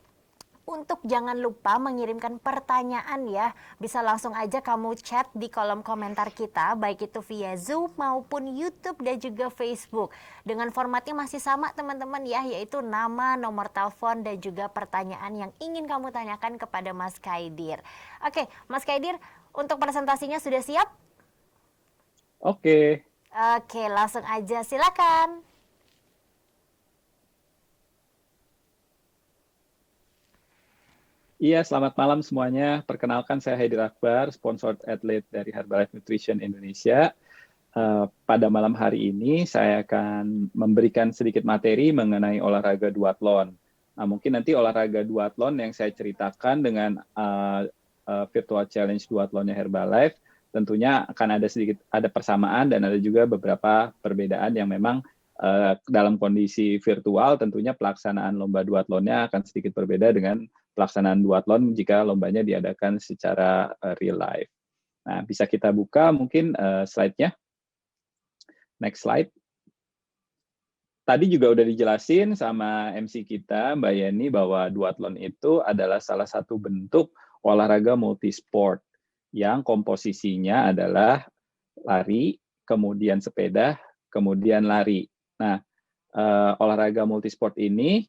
untuk jangan lupa mengirimkan pertanyaan ya. Bisa langsung aja kamu chat di kolom komentar kita, baik itu via Zoom maupun YouTube dan juga Facebook. Dengan formatnya masih sama teman-teman ya, yaitu nama, nomor telepon, dan juga pertanyaan yang ingin kamu tanyakan kepada Mas Kaidir. Oke, Mas Kaidir, untuk presentasinya sudah siap? Oke. Oke, langsung aja silakan. Iya, selamat malam semuanya. Perkenalkan saya Haidir Akbar, sponsored athlete dari Herbalife Nutrition Indonesia. Pada malam hari ini saya akan memberikan sedikit materi mengenai olahraga duathlon. Nah, mungkin nanti olahraga duathlon yang saya ceritakan dengan virtual challenge duathlonnya Herbalife, tentunya akan ada persamaan dan ada juga beberapa perbedaan yang memang dalam kondisi virtual tentunya pelaksanaan lomba duathlonnya akan sedikit berbeda dengan pelaksanaan duathlon jika lombanya diadakan secara real life. Nah, bisa kita buka mungkin slide-nya. Next slide. Tadi juga udah dijelasin sama MC kita, Mbak Yeni, bahwa duathlon itu adalah salah satu bentuk olahraga multisport yang komposisinya adalah lari, kemudian sepeda, kemudian lari. Nah, olahraga multisport ini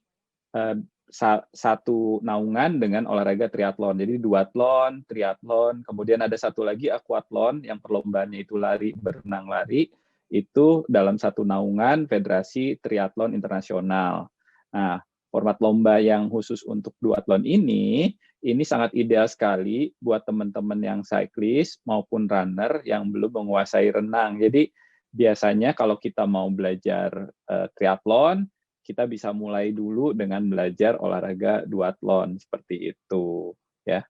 satu naungan dengan olahraga triathlon. Jadi duathlon, triathlon, kemudian ada satu lagi aquathlon yang perlombaannya itu lari, berenang lari, itu dalam satu naungan Federasi Triathlon Internasional. Nah, format lomba yang khusus untuk duathlon ini sangat ideal sekali buat teman-teman yang cyclist maupun runner yang belum menguasai renang. Jadi biasanya kalau kita mau belajar triathlon, kita bisa mulai dulu dengan belajar olahraga duathlon seperti itu, ya.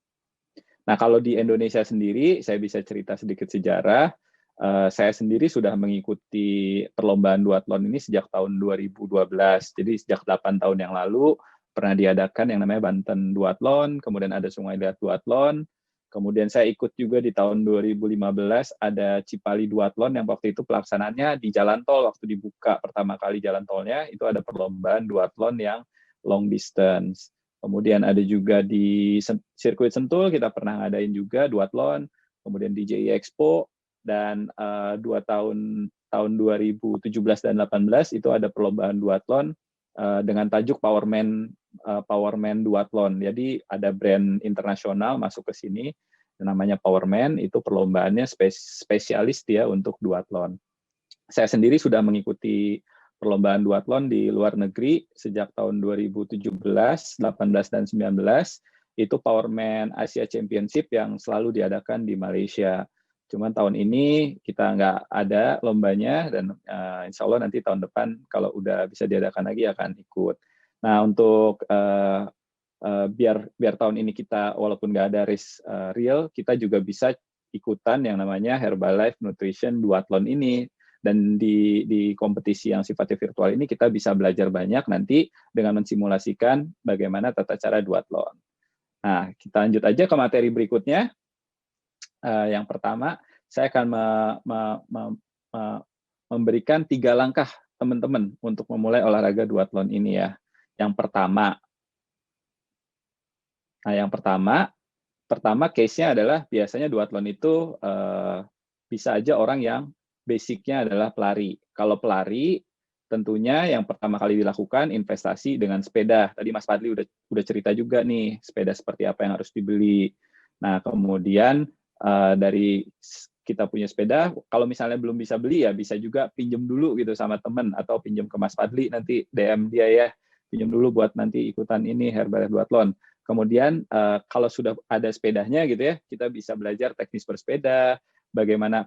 Nah, kalau di Indonesia sendiri, saya bisa cerita sedikit sejarah. Saya sendiri sudah mengikuti perlombaan duathlon ini sejak tahun 2012. Jadi sejak 8 tahun yang lalu pernah diadakan yang namanya Banten Duathlon, kemudian ada Sungai Liat Duathlon, kemudian saya ikut juga di tahun 2015 ada Cipali Duathlon yang waktu itu pelaksanaannya di jalan tol, waktu dibuka pertama kali jalan tolnya, itu ada perlombaan duathlon yang long distance. Kemudian ada juga di sirkuit Sentul, kita pernah ngadain juga duathlon, kemudian di JI Expo, dan 2017 dan 2018 itu ada perlombaan duathlon dengan tajuk Powerman Duathlon. Jadi ada brand internasional masuk ke sini, namanya Powerman, itu perlombaannya spesialis dia untuk duathlon. Saya sendiri sudah mengikuti perlombaan duathlon di luar negeri sejak tahun 2017, 18, dan 19. Itu Powerman Asia Championship yang selalu diadakan di Malaysia. Cuman tahun ini kita nggak ada lombanya, dan insya Allah nanti tahun depan kalau udah bisa diadakan lagi akan ikut. Nah, untuk biar tahun ini kita walaupun nggak ada race real, kita juga bisa ikutan yang namanya Herbalife Nutrition Duathlon ini. Dan di kompetisi yang sifatnya virtual ini kita bisa belajar banyak nanti dengan mensimulasikan bagaimana tata cara duathlon. Nah, kita lanjut aja ke materi berikutnya. Yang pertama, saya akan memberikan 3 langkah teman-teman untuk memulai olahraga duathlon ini ya. Yang pertama, case-nya adalah biasanya duathlon itu bisa aja orang yang basic-nya adalah pelari. Kalau pelari, tentunya yang pertama kali dilakukan investasi dengan sepeda. Tadi Mas Fadli udah cerita juga nih, sepeda seperti apa yang harus dibeli. Nah, kemudian dari kita punya sepeda, kalau misalnya belum bisa beli ya bisa juga pinjam dulu gitu sama teman, atau pinjam ke Mas Fadli, nanti DM dia ya, pinjam dulu buat nanti ikutan ini Herbalife Duathlon. Kemudian kalau sudah ada sepedanya gitu ya, kita bisa belajar teknis bersepeda, bagaimana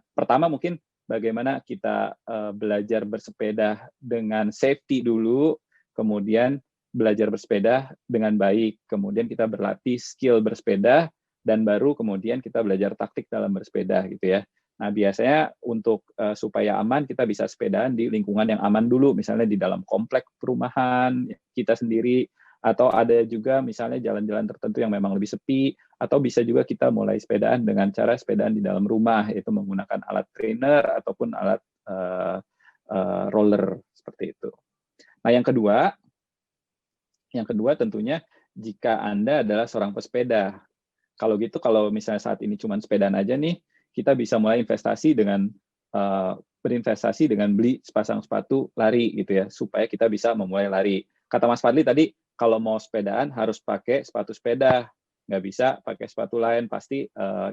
kita belajar bersepeda dengan safety dulu, kemudian belajar bersepeda dengan baik, kemudian kita berlatih skill bersepeda, dan baru kemudian kita belajar taktik dalam bersepeda gitu ya. Nah, biasanya untuk supaya aman, kita bisa sepedaan di lingkungan yang aman dulu, misalnya di dalam komplek perumahan kita sendiri, atau ada juga misalnya jalan-jalan tertentu yang memang lebih sepi, atau bisa juga kita mulai sepedaan dengan cara sepedaan di dalam rumah, yaitu menggunakan alat trainer ataupun alat roller seperti itu. Nah, yang kedua tentunya jika Anda adalah seorang pesepeda. Kalau gitu, kalau misalnya saat ini cuma sepedaan aja nih, kita bisa mulai berinvestasi dengan beli sepasang sepatu lari gitu ya, supaya kita bisa memulai lari. Kata Mas Fadli tadi, kalau mau sepedaan harus pakai sepatu sepeda, nggak bisa pakai sepatu lain, pasti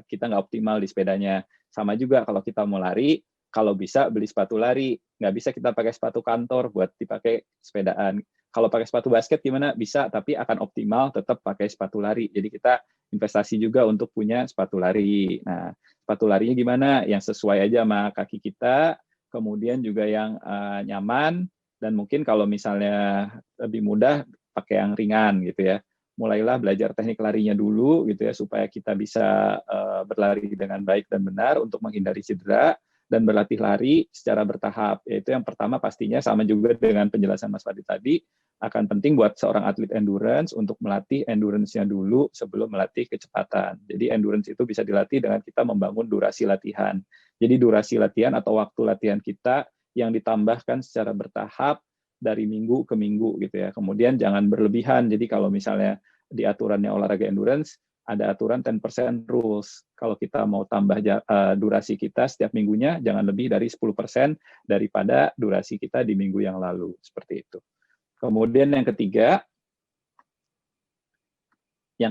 kita nggak optimal di sepedanya. Sama juga kalau kita mau lari, kalau bisa beli sepatu lari, nggak bisa kita pakai sepatu kantor buat dipakai sepedaan. Kalau pakai sepatu basket gimana? Bisa, tapi akan optimal tetap pakai sepatu lari. Jadi kita investasi juga untuk punya sepatu lari. Nah, sepatu larinya gimana? Yang sesuai aja sama kaki kita, kemudian juga yang nyaman, dan mungkin kalau misalnya lebih mudah pakai yang ringan gitu ya. Mulailah belajar teknik larinya dulu gitu ya, supaya kita bisa berlari dengan baik dan benar untuk menghindari cedera, dan berlatih lari secara bertahap. Yaitu yang pertama pastinya sama juga dengan penjelasan Mas Fadli tadi, akan penting buat seorang atlet endurance untuk melatih endurance-nya dulu sebelum melatih kecepatan. Jadi endurance itu bisa dilatih dengan kita membangun durasi latihan. Jadi durasi latihan atau waktu latihan kita yang ditambahkan secara bertahap dari minggu ke minggu gitu ya. Kemudian jangan berlebihan. Jadi kalau misalnya di aturannya olahraga endurance ada aturan 10% rules. Kalau kita mau tambah durasi kita setiap minggunya, jangan lebih dari 10% daripada durasi kita di minggu yang lalu. Seperti itu. Kemudian yang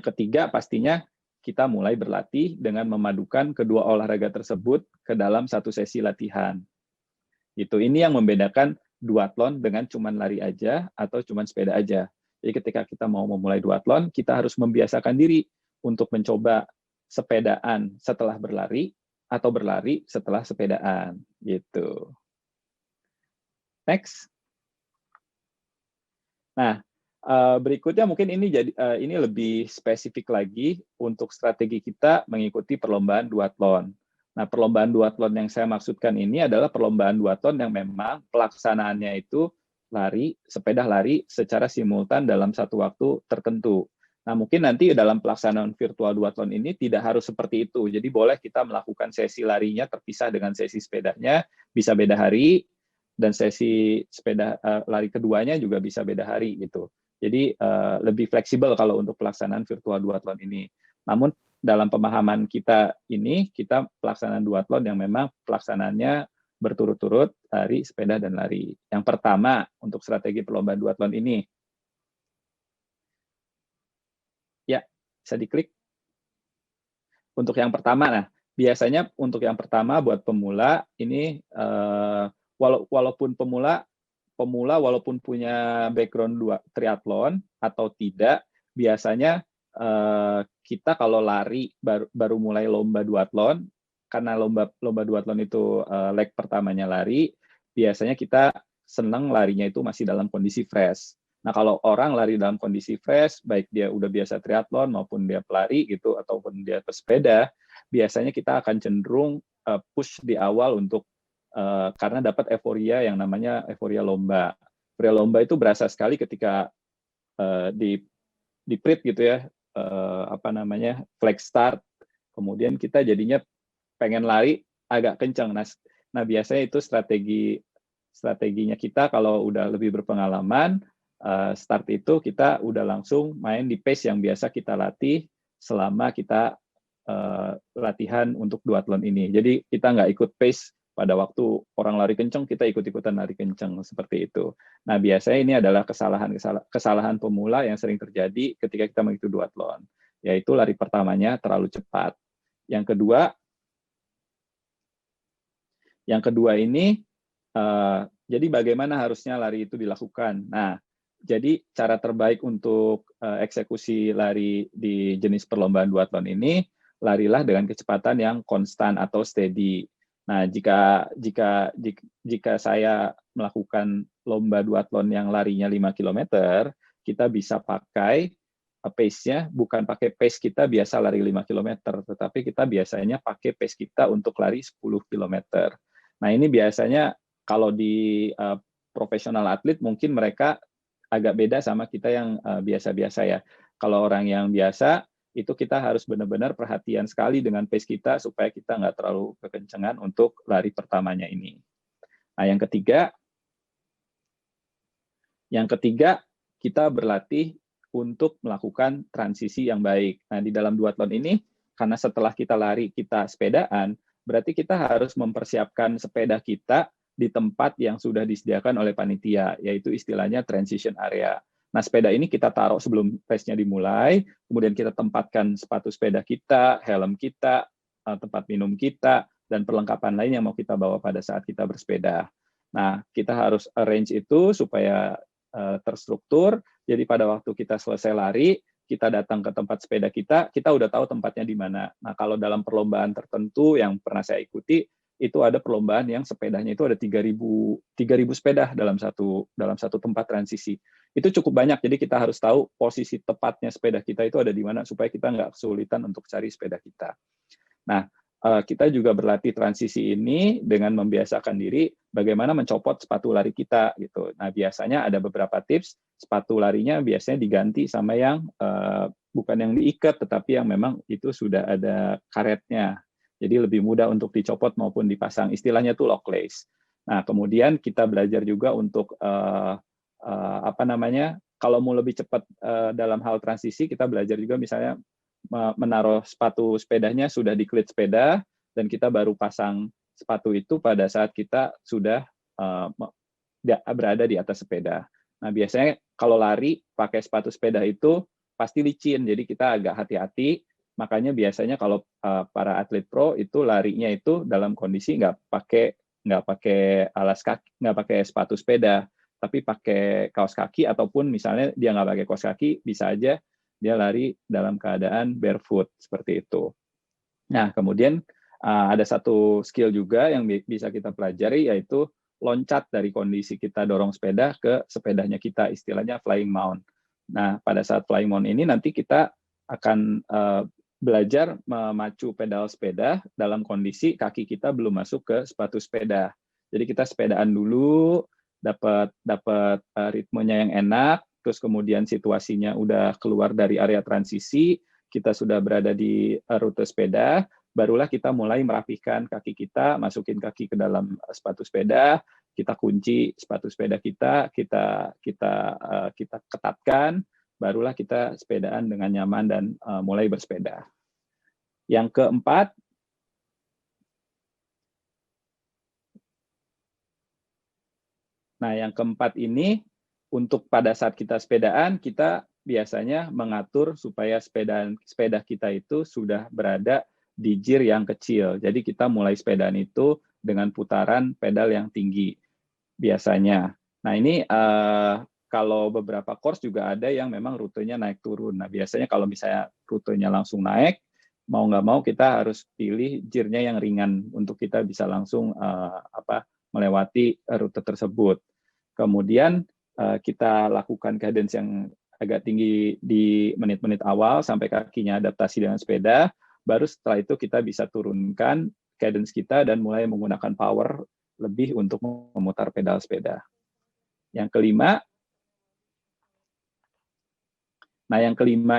ketiga pastinya kita mulai berlatih dengan memadukan kedua olahraga tersebut ke dalam satu sesi latihan. Ini yang membedakan duathlon dengan cuman lari aja atau cuman sepeda aja. Jadi ketika kita mau memulai duathlon, kita harus membiasakan diri untuk mencoba sepedaan setelah berlari atau berlari setelah sepedaan gitu. Next. Nah, berikutnya mungkin ini lebih spesifik lagi untuk strategi kita mengikuti perlombaan duathlon. Nah, perlombaan duathlon yang saya maksudkan ini adalah perlombaan duathlon yang memang pelaksanaannya itu sepeda lari secara simultan dalam satu waktu tertentu. Nah, mungkin nanti dalam pelaksanaan virtual duathlon ini tidak harus seperti itu. Jadi boleh kita melakukan sesi larinya terpisah dengan sesi sepedanya, bisa beda hari, dan sesi sepeda lari keduanya juga bisa beda hari gitu. Jadi lebih fleksibel kalau untuk pelaksanaan virtual duathlon ini. Namun dalam pemahaman kita ini, kita pelaksanaan duathlon yang memang pelaksanaannya berturut-turut lari, sepeda, dan lari. Yang pertama untuk strategi perlombaan duathlon ini. Ya, bisa diklik. Untuk yang pertama, biasanya untuk yang pertama buat pemula ini walaupun pemula pemula walaupun punya background triathlon atau tidak, biasanya kita kalau lari baru mulai lomba duathlon, karena lomba duathlon itu leg pertamanya lari, biasanya kita senang larinya itu masih dalam kondisi fresh. Nah, kalau orang lari dalam kondisi fresh, baik dia udah biasa triathlon maupun dia pelari gitu ataupun dia pesepeda, biasanya kita akan cenderung push di awal untuk karena dapat euforia yang namanya euforia lomba. Euforia lomba itu berasa sekali ketika di prit gitu ya, flag start, kemudian kita jadinya pengen lari agak kencang. Nah biasanya itu strateginya kita kalau udah lebih berpengalaman, start itu kita udah langsung main di pace yang biasa kita latih selama kita latihan untuk duathlon ini. Jadi kita nggak ikut pace pada waktu orang lari kencang, kita ikut-ikutan lari kencang, seperti itu. Nah biasanya ini adalah kesalahan pemula yang sering terjadi ketika kita mengikuti duathlon, yaitu lari pertamanya terlalu cepat. Yang kedua ini, jadi bagaimana harusnya lari itu dilakukan? Nah, jadi cara terbaik untuk eksekusi lari di jenis perlombaan duathlon ini, larilah dengan kecepatan yang konstan atau steady. Nah, jika saya melakukan lomba duathlon yang larinya 5 km, kita bisa pakai pace-nya, bukan pakai pace kita biasa lari 5 km, tetapi kita biasanya pakai pace kita untuk lari 10 km. Nah, ini biasanya kalau di profesional atlet mungkin mereka agak beda sama kita yang biasa-biasa ya. Kalau orang yang biasa, itu kita harus benar-benar perhatian sekali dengan pace kita supaya kita nggak terlalu kekencengan untuk lari pertamanya ini. Nah, yang ketiga kita berlatih untuk melakukan transisi yang baik. Nah, di dalam duathlon ini, karena setelah kita lari, kita sepedaan, berarti kita harus mempersiapkan sepeda kita di tempat yang sudah disediakan oleh panitia, yaitu istilahnya transition area. Nah, sepeda ini kita taruh sebelum race-nya dimulai, kemudian kita tempatkan sepatu sepeda kita, helm kita, tempat minum kita, dan perlengkapan lain yang mau kita bawa pada saat kita bersepeda. Nah, kita harus arrange itu supaya terstruktur, jadi pada waktu kita selesai lari, kita datang ke tempat sepeda kita udah tahu tempatnya di mana. Nah, kalau dalam perlombaan tertentu yang pernah saya ikuti, itu ada perlombaan yang sepedanya itu ada 3.000 sepeda dalam satu tempat transisi. Itu cukup banyak, jadi kita harus tahu posisi tepatnya sepeda kita itu ada di mana, supaya kita nggak kesulitan untuk cari sepeda kita. Nah, kita juga berlatih transisi ini dengan membiasakan diri bagaimana mencopot sepatu lari kita gitu. Nah, biasanya ada beberapa tips, sepatu larinya biasanya diganti sama yang bukan yang diikat, tetapi yang memang itu sudah ada karetnya. Jadi lebih mudah untuk dicopot maupun dipasang. Istilahnya tuh lock lace. Nah, kemudian kita belajar juga untuk kalau mau lebih cepat dalam hal transisi, kita belajar juga misalnya menaruh sepatu sepedanya sudah di klit sepeda, dan kita baru pasang sepatu itu pada saat kita sudah berada di atas sepeda. Nah, biasanya kalau lari pakai sepatu sepeda itu pasti licin, jadi kita agak hati-hati. Makanya biasanya kalau para atlet pro itu larinya itu dalam kondisi nggak pakai alas kaki, nggak pakai sepatu sepeda, tapi pakai kaos kaki, ataupun misalnya dia nggak pakai kaos kaki, bisa aja dia lari dalam keadaan barefoot, seperti itu. Nah, kemudian ada satu skill juga yang bisa kita pelajari, yaitu loncat dari kondisi kita dorong sepeda ke sepedanya kita, istilahnya flying mount. Nah, pada saat flying mount ini nanti kita akan belajar memacu pedal sepeda dalam kondisi kaki kita belum masuk ke sepatu sepeda. Jadi kita sepedaan dulu, dapat ritmenya yang enak, terus kemudian situasinya udah keluar dari area transisi, kita sudah berada di rute sepeda, barulah kita mulai merapikan kaki kita, masukin kaki ke dalam sepatu sepeda, kita kunci sepatu sepeda kita ketatkan, barulah kita sepedaan dengan nyaman dan mulai bersepeda. Yang keempat, ini untuk pada saat kita sepedaan, kita biasanya mengatur supaya sepeda kita itu sudah berada di gear yang kecil. Jadi kita mulai sepedaan itu dengan putaran pedal yang tinggi biasanya. Nah ini kalau beberapa course juga ada yang memang rutenya naik turun. Nah biasanya kalau misalnya rutenya langsung naik, mau nggak mau kita harus pilih gear-nya yang ringan untuk kita bisa langsung melewati rute tersebut. Kemudian kita lakukan cadence yang agak tinggi di menit-menit awal sampai kakinya adaptasi dengan sepeda. Baru setelah itu kita bisa turunkan cadence kita dan mulai menggunakan power lebih untuk memutar pedal sepeda. Yang kelima,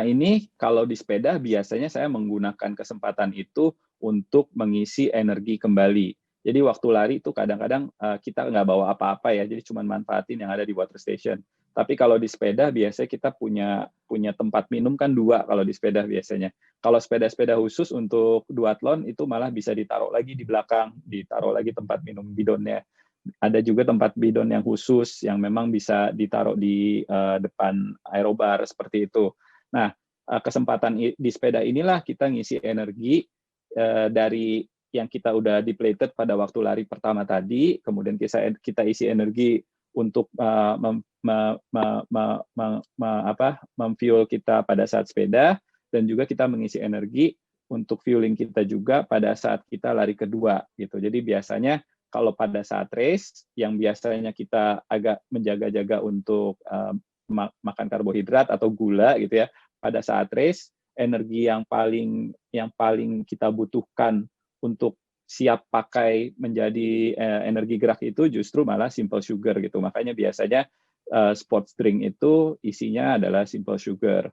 ini kalau di sepeda biasanya saya menggunakan kesempatan itu untuk mengisi energi kembali. Jadi waktu lari itu kadang-kadang kita nggak bawa apa-apa ya, jadi cuma manfaatin yang ada di water station. Tapi kalau di sepeda biasanya kita punya tempat minum kan 2 kalau di sepeda biasanya. Kalau sepeda-sepeda khusus untuk duathlon itu malah bisa ditaruh lagi di belakang, ditaruh lagi tempat minum bidonnya. Ada juga tempat bidon yang khusus yang memang bisa ditaruh di depan aerobar seperti itu. Nah, kesempatan di sepeda inilah kita ngisi energi dari yang kita udah depleted pada waktu lari pertama tadi, kemudian kita isi energi untuk memfuel kita pada saat sepeda, dan juga kita mengisi energi untuk fueling kita juga pada saat kita lari kedua gitu. Jadi biasanya kalau pada saat race yang biasanya kita agak menjaga-jaga untuk makan karbohidrat atau gula gitu ya, pada saat race energi yang paling kita butuhkan untuk siap pakai menjadi energi gerak itu justru malah simple sugar gitu. Makanya biasanya sports drink itu isinya adalah simple sugar.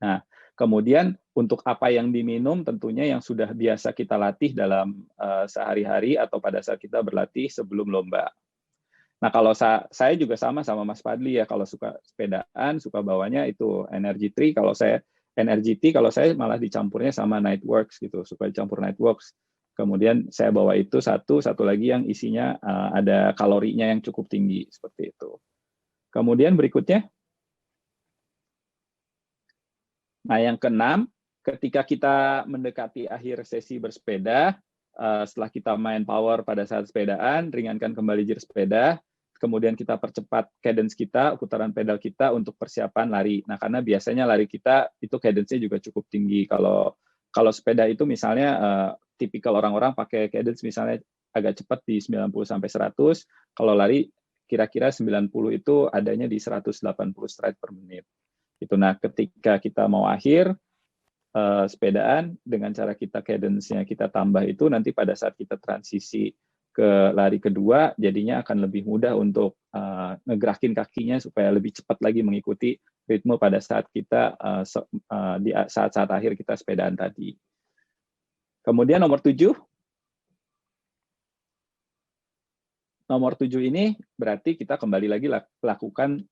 Nah, kemudian untuk apa yang diminum tentunya yang sudah biasa kita latih dalam sehari-hari atau pada saat kita berlatih sebelum lomba. Nah, kalau saya juga sama Mas Fadli ya, kalau suka sepedaan, suka bawanya itu Energy Tree, kalau saya malah dicampurnya sama Nightworks gitu, suka dicampur Nightworks. Kemudian saya bawa itu satu lagi yang isinya ada kalorinya yang cukup tinggi seperti itu. Kemudian berikutnya, nah yang keenam, ketika kita mendekati akhir sesi bersepeda, setelah kita main power pada saat sepedaan, ringankan kembali gear sepeda, kemudian kita percepat cadence kita, putaran pedal kita untuk persiapan lari. Nah, karena biasanya lari kita itu cadence-nya juga cukup tinggi. Kalau sepeda itu misalnya tipikal orang-orang pakai cadence misalnya agak cepat di 90 sampai 100, kalau lari kira-kira 90 itu adanya di 180 stride per menit. Itu. Nah, ketika kita mau akhir sepedaan dengan cara kita cadence-nya kita tambah itu, nanti pada saat kita transisi ke lari kedua jadinya akan lebih mudah untuk ngegerakin kakinya supaya lebih cepat lagi mengikuti ritme pada saat kita di saat-saat akhir kita sepedaan tadi. Kemudian nomor 7 ini berarti kita kembali lagi lakukan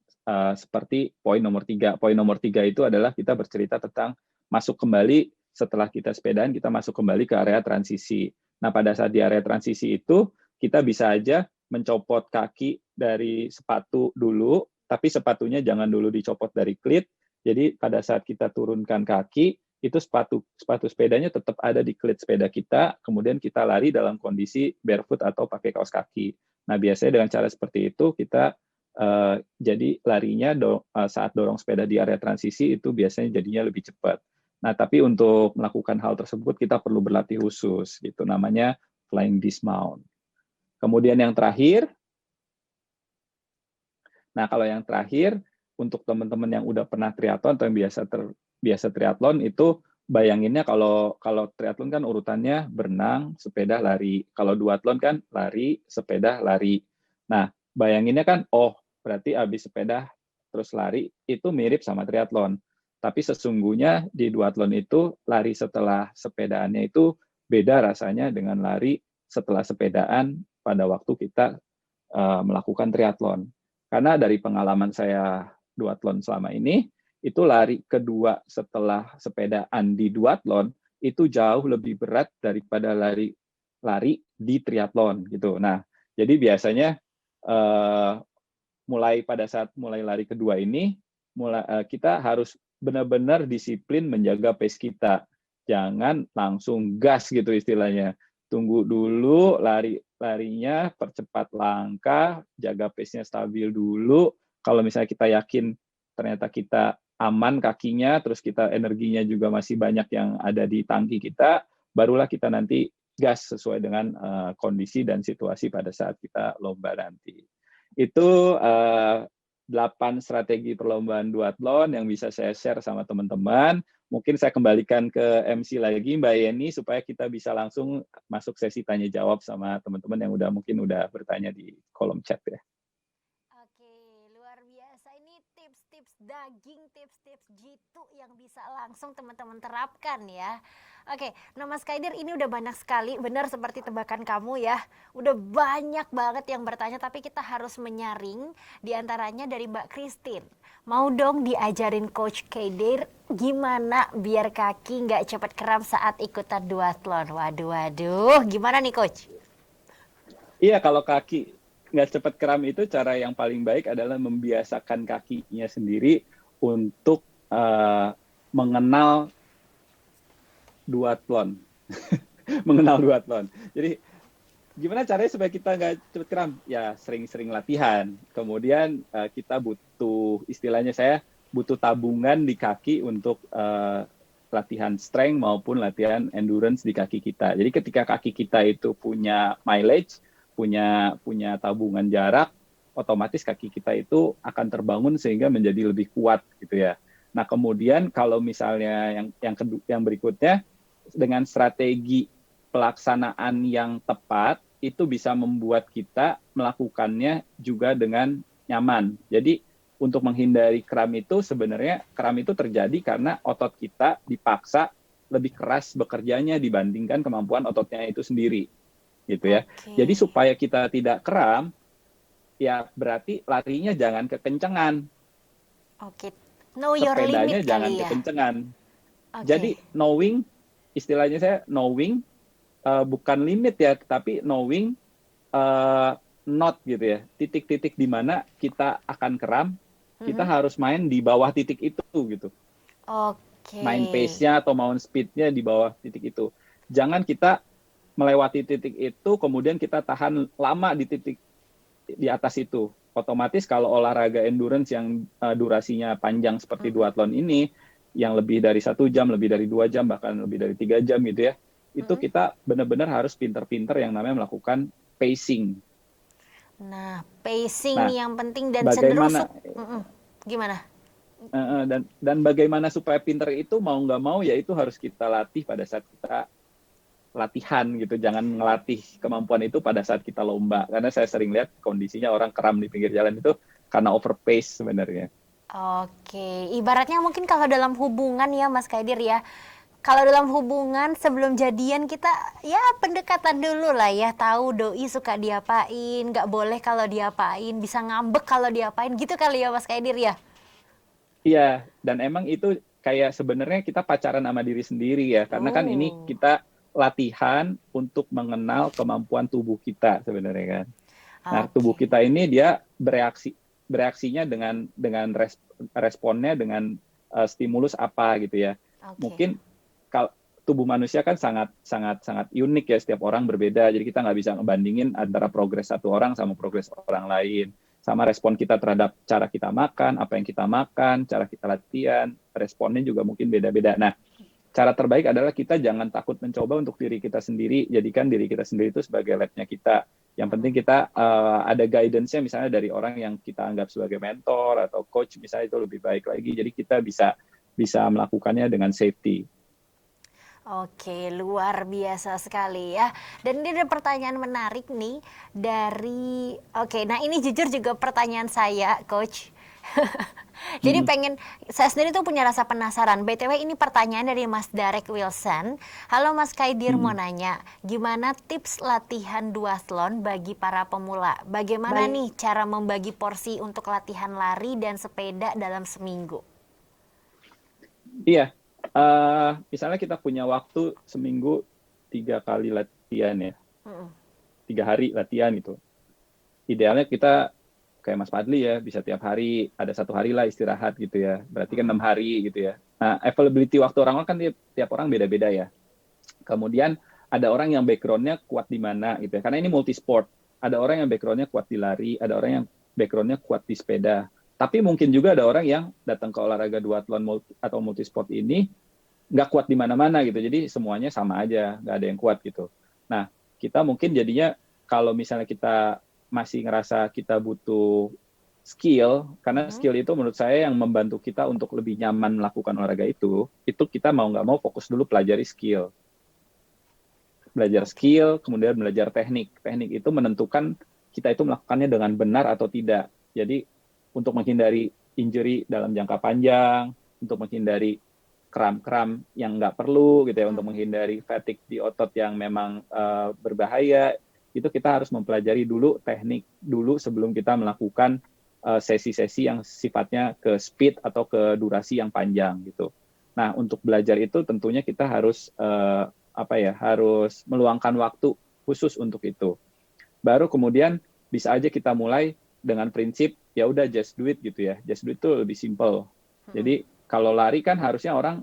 seperti poin nomor 3. Poin nomor 3 itu adalah kita bercerita tentang masuk kembali setelah kita sepedaan, kita masuk kembali ke area transisi. Nah, pada saat di area transisi itu, kita bisa aja mencopot kaki dari sepatu dulu, tapi sepatunya jangan dulu dicopot dari klit. Jadi pada saat kita turunkan kaki, itu sepatu sepedanya tetap ada di klit sepeda kita, kemudian kita lari dalam kondisi barefoot atau pakai kaos kaki. Nah, biasanya dengan cara seperti itu, kita jadi larinya saat dorong sepeda di area transisi itu biasanya jadinya lebih cepat. Nah, tapi untuk melakukan hal tersebut kita perlu berlatih khusus, gitu. Namanya flying dismount. Kemudian yang terakhir, nah kalau yang terakhir untuk teman-teman yang udah pernah triathlon atau yang biasa triathlon itu bayanginnya kalau triathlon kan urutannya berenang, sepeda, lari. Kalau duathlon kan lari, sepeda, lari. Nah, bayanginnya kan berarti habis sepeda terus lari itu mirip sama triathlon. Tapi sesungguhnya di duathlon itu lari setelah sepedaannya itu beda rasanya dengan lari setelah sepedaan pada waktu kita melakukan triathlon. Karena dari pengalaman saya duathlon selama ini, itu lari kedua setelah sepedaan di duathlon itu jauh lebih berat daripada lari di triathlon gitu. Nah, jadi biasanya pada saat mulai lari kedua ini, kita harus benar-benar disiplin menjaga pace kita. Jangan langsung gas gitu istilahnya. Tunggu dulu lari larinya, percepat langkah, jaga pace-nya stabil dulu. Kalau misalnya kita yakin ternyata kita aman kakinya, terus kita energinya juga masih banyak yang ada di tangki kita, barulah kita nanti gas sesuai dengan kondisi dan situasi pada saat kita lomba nanti. Itu 8 strategi perlombaan duathlon yang bisa saya share sama teman-teman. Mungkin saya kembalikan ke MC lagi, Mbak Yeni, supaya kita bisa langsung masuk sesi tanya jawab sama teman-teman yang mungkin udah bertanya di kolom chat ya. Oke, luar biasa. Ini tips-tips daging, tips-tips jitu yang bisa langsung teman-teman terapkan ya. Oke, nah Mas Kaidir, ini udah banyak sekali, benar seperti tebakan kamu ya. Udah banyak banget yang bertanya, tapi kita harus menyaring, diantaranya dari Mbak Christine. Mau dong diajarin Coach Kaidir gimana biar kaki nggak cepat kram saat ikutan duathlon. Waduh, gimana nih Coach? Iya, kalau kaki nggak cepat kram itu cara yang paling baik adalah membiasakan kakinya sendiri untuk mengenal duathlon. Mengenal duathlon. Jadi gimana caranya supaya kita nggak cepet kram? Ya sering-sering latihan. Kemudian kita butuh, istilahnya saya butuh tabungan di kaki untuk latihan strength maupun latihan endurance di kaki kita. Jadi ketika kaki kita itu punya mileage, punya tabungan jarak, otomatis kaki kita itu akan terbangun sehingga menjadi lebih kuat gitu ya. Nah kemudian kalau misalnya yang berikutnya, dengan strategi pelaksanaan yang tepat, itu bisa membuat kita melakukannya juga dengan nyaman. Jadi untuk menghindari kram itu, sebenarnya kram itu terjadi karena otot kita dipaksa lebih keras bekerjanya dibandingkan kemampuan ototnya itu sendiri. Gitu ya. Okay. Jadi supaya kita tidak kram, ya berarti larinya jangan kekencengan. Oke, know your Sepedanya limit jangan kali ya. kekencengan. Okay. Jadi knowing, istilahnya saya knowing bukan limit ya, tapi knowing not gitu ya. Titik-titik di mana kita akan kram, kita harus main di bawah titik itu gitu. Oke. Main pace-nya atau main speed-nya di bawah titik itu. Jangan kita melewati titik itu, kemudian kita tahan lama di titik di atas itu. Otomatis kalau olahraga endurance yang durasinya panjang seperti duathlon ini, yang lebih dari 1 jam, lebih dari 2 jam, bahkan lebih dari 3 jam gitu ya, itu kita benar-benar harus pinter-pinter yang namanya melakukan pacing. Nah, pacing Nah, nih yang penting dan cenderung gimana? Dan bagaimana supaya pinter itu mau nggak mau ya itu harus kita latih pada saat kita latihan gitu, jangan ngelatih kemampuan itu pada saat kita lomba, karena saya sering lihat kondisinya orang kram di pinggir jalan itu karena overpace sebenarnya. Oke, ibaratnya mungkin kalau dalam hubungan ya Mas Kaidir ya, kalau dalam hubungan sebelum jadian kita ya pendekatan dulu lah ya, tahu doi suka diapain, nggak boleh kalau diapain, bisa ngambek kalau diapain gitu kali ya Mas Kaidir ya. Iya, dan emang itu kayak sebenarnya kita pacaran sama diri sendiri ya, karena kan ini kita latihan untuk mengenal kemampuan tubuh kita sebenarnya kan. Nah, tubuh kita ini dia bereaksinya dengan responnya dengan stimulus apa gitu ya. Mungkin kalau tubuh manusia kan sangat unik ya, setiap orang berbeda. Jadi kita nggak bisa ngebandingin antara progres satu orang sama progres orang lain. Sama respon kita terhadap cara kita makan, apa yang kita makan, cara kita latihan, responnya juga mungkin beda-beda. Nah, cara terbaik adalah kita jangan takut mencoba untuk diri kita sendiri. Jadikan diri kita sendiri itu sebagai lab-nya kita. Yang penting kita ada guidance-nya misalnya dari orang yang kita anggap sebagai mentor atau coach, misalnya itu lebih baik lagi. Jadi kita bisa melakukannya dengan safety. Oke, luar biasa sekali ya. Dan ini ada pertanyaan menarik nih dari, nah ini jujur juga pertanyaan saya, Coach. Jadi saya sendiri tuh punya rasa penasaran. BTW ini pertanyaan dari Mas Darek Wilson. Halo Mas Kaidir, mau nanya, gimana tips latihan duathlon bagi para pemula? Bagaimana nih cara membagi porsi untuk latihan lari dan sepeda dalam seminggu? Iya, misalnya kita punya waktu seminggu 3 kali latihan ya, 3 hari latihan gitu. Idealnya kita kayak Mas Fadli ya, bisa tiap hari, ada 1 hari lah istirahat gitu ya. Berarti kan 6 hari gitu ya. Nah, availability waktu orang kan tiap orang beda-beda ya. Kemudian ada orang yang background-nya kuat di mana gitu ya. Karena ini multi sport. Ada orang yang background-nya kuat di lari, ada orang yang background-nya kuat di sepeda. Tapi mungkin juga ada orang yang datang ke olahraga duathlon atau multi sport ini nggak kuat di mana-mana gitu. Jadi semuanya sama aja, nggak ada yang kuat gitu. Nah, kita mungkin jadinya kalau misalnya kita masih ngerasa kita butuh skill, karena skill itu menurut saya yang membantu kita untuk lebih nyaman melakukan olahraga itu kita mau nggak mau fokus dulu pelajari skill. Belajar skill, kemudian belajar teknik. Teknik itu menentukan kita itu melakukannya dengan benar atau tidak. Jadi untuk menghindari injury dalam jangka panjang, untuk menghindari kram-kram yang nggak perlu gitu ya, untuk menghindari fatigue di otot yang memang berbahaya, itu kita harus mempelajari dulu teknik dulu sebelum kita melakukan sesi-sesi yang sifatnya ke speed atau ke durasi yang panjang gitu. Nah, untuk belajar itu tentunya kita harus harus meluangkan waktu khusus untuk itu. Baru kemudian bisa aja kita mulai dengan prinsip ya udah just do it gitu ya. Just do it itu lebih simple. Jadi kalau lari kan harusnya orang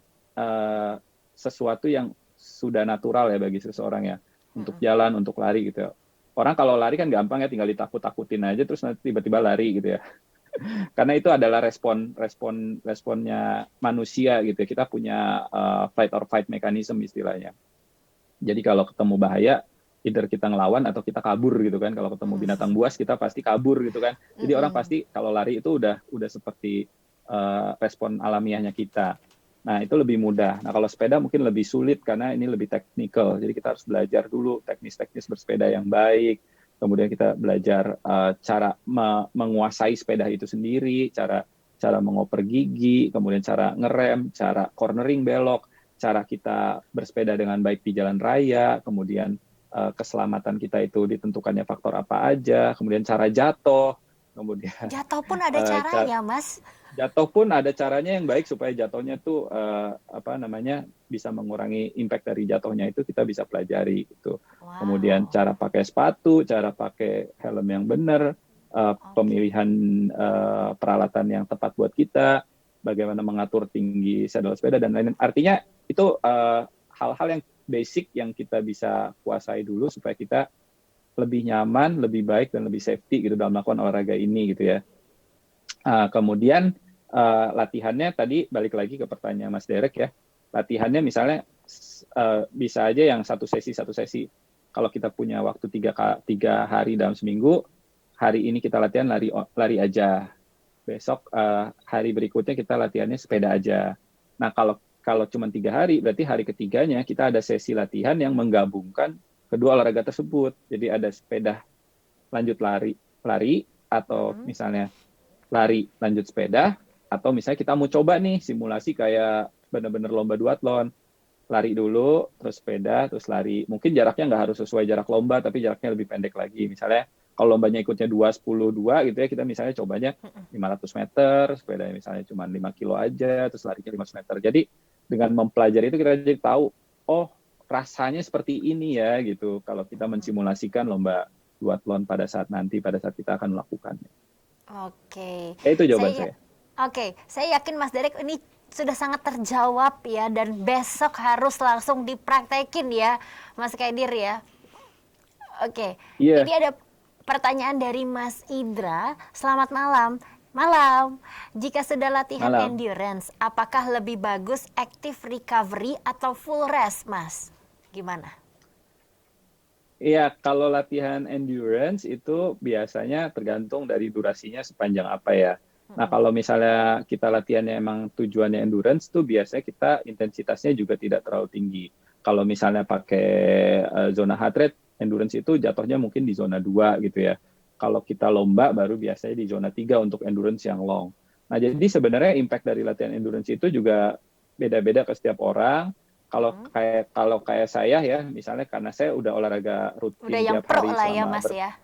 sesuatu yang sudah natural ya bagi seseorang ya. Untuk jalan, untuk lari gitu ya. Orang kalau lari kan gampang ya, tinggal ditakut-takutin aja terus nanti tiba-tiba lari gitu ya. Karena itu adalah responnya manusia gitu ya. Kita punya fight or fight mechanism istilahnya. Jadi kalau ketemu bahaya, either kita ngelawan atau kita kabur gitu kan. Kalau ketemu binatang buas kita pasti kabur gitu kan. Jadi orang pasti kalau lari itu udah seperti respon alamiahnya kita. Nah, itu lebih mudah. Nah, kalau sepeda mungkin lebih sulit karena ini lebih teknikal. Jadi kita harus belajar dulu teknis-teknis bersepeda yang baik. Kemudian kita belajar cara menguasai sepeda itu sendiri, cara mengoper gigi, kemudian cara ngerem, cara cornering belok, cara kita bersepeda dengan baik di jalan raya, kemudian keselamatan kita itu ditentukannya faktor apa aja, kemudian cara jatuh, kemudian Jatuh pun ada caranya, Mas. Jatuh pun ada caranya yang baik supaya jatuhnya tuh bisa mengurangi impact dari jatuhnya itu kita bisa pelajari gitu. Wow. Kemudian cara pakai sepatu, cara pakai helm yang benar, pemilihan peralatan yang tepat buat kita, bagaimana mengatur tinggi saddle sepeda dan lain-lain. Artinya itu hal-hal yang basic yang kita bisa kuasai dulu supaya kita lebih nyaman, lebih baik dan lebih safety gitu dalam melakukan olahraga ini gitu ya. Kemudian latihannya tadi balik lagi ke pertanyaan Mas Derek ya. Latihannya misalnya bisa aja yang satu sesi. Kalau kita punya waktu 3 hari dalam seminggu, hari ini kita latihan lari aja. Besok hari berikutnya kita latihannya sepeda aja. Nah kalau cuma 3 hari, berarti hari ketiganya kita ada sesi latihan yang menggabungkan kedua olahraga tersebut. Jadi ada sepeda lanjut lari atau misalnya lari lanjut sepeda, atau misalnya kita mau coba nih simulasi kayak benar-benar lomba duathlon, lari dulu terus sepeda terus lari, mungkin jaraknya nggak harus sesuai jarak lomba tapi jaraknya lebih pendek lagi, misalnya kalau lombanya ikutnya 2-10-2 gitu ya, kita misalnya cobanya 500 meter, sepeda misalnya cuma 5 kilo aja, terus larinya 500 meter. Jadi dengan mempelajari itu kita jadi tahu, oh rasanya seperti ini ya gitu kalau kita mensimulasikan lomba duathlon pada saat kita akan melakukannya. Oke. Itu jawaban saya. Oke, saya yakin Mas Derek ini sudah sangat terjawab ya, dan besok harus langsung dipraktekin ya, Mas Kaidir ya. Oke. Iya. Ini ada pertanyaan dari Mas Indra. Selamat malam. Malam. Jika sudah latihan endurance, apakah lebih bagus active recovery atau full rest, Mas? Gimana? Iya, kalau latihan endurance itu biasanya tergantung dari durasinya sepanjang apa ya. Nah, kalau misalnya kita latihannya emang tujuannya endurance tuh biasanya kita intensitasnya juga tidak terlalu tinggi. Kalau misalnya pakai zona heart rate, endurance itu jatuhnya mungkin di zona 2 gitu ya. Kalau kita lomba baru biasanya di zona 3 untuk endurance yang long. Nah, jadi sebenarnya impact dari latihan endurance itu juga beda-beda ke setiap orang. Kalau kayak saya ya, misalnya karena saya udah olahraga rutin yang tiap pro hari lah ya Mas ya.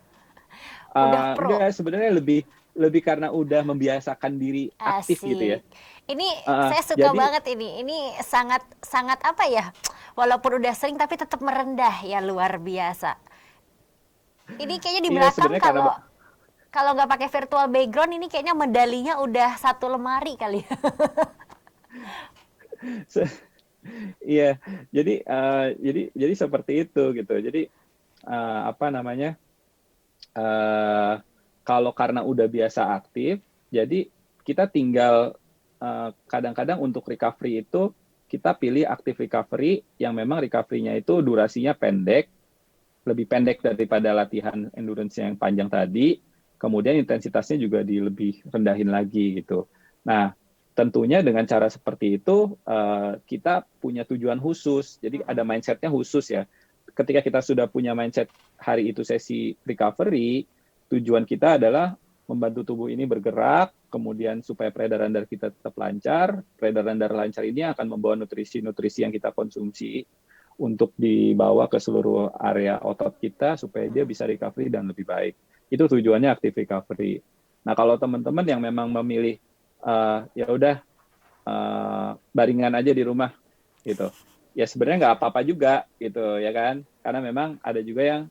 Udah pro. Enggak, sebenarnya lebih karena udah membiasakan diri aktif gitu ya. Ini saya suka banget ini. Ini sangat apa ya? Walaupun udah sering tapi tetap merendah ya, luar biasa. Ini kayaknya di belakang kalau nggak pakai virtual background ini kayaknya medalinya udah 1 lemari kali. Iya, jadi seperti itu gitu. Jadi apa namanya? eh, Kalau karena udah biasa aktif, jadi kita tinggal kadang-kadang untuk recovery itu kita pilih active recovery yang memang recovery-nya itu durasinya pendek, lebih pendek daripada latihan endurance yang panjang tadi, kemudian intensitasnya juga lebih rendahin lagi gitu. Nah, tentunya dengan cara seperti itu kita punya tujuan khusus, jadi ada mindsetnya khusus ya. Ketika kita sudah punya mindset hari itu sesi recovery, tujuan kita adalah membantu tubuh ini bergerak, kemudian supaya peredaran darah kita tetap lancar. Peredaran darah lancar ini akan membawa nutrisi-nutrisi yang kita konsumsi untuk dibawa ke seluruh area otot kita supaya dia bisa recovery dan lebih baik. Itu tujuannya active recovery. Nah, kalau teman-teman yang memang memilih ya udah baringan aja di rumah gitu, ya sebenarnya nggak apa-apa juga gitu ya kan, karena memang ada juga yang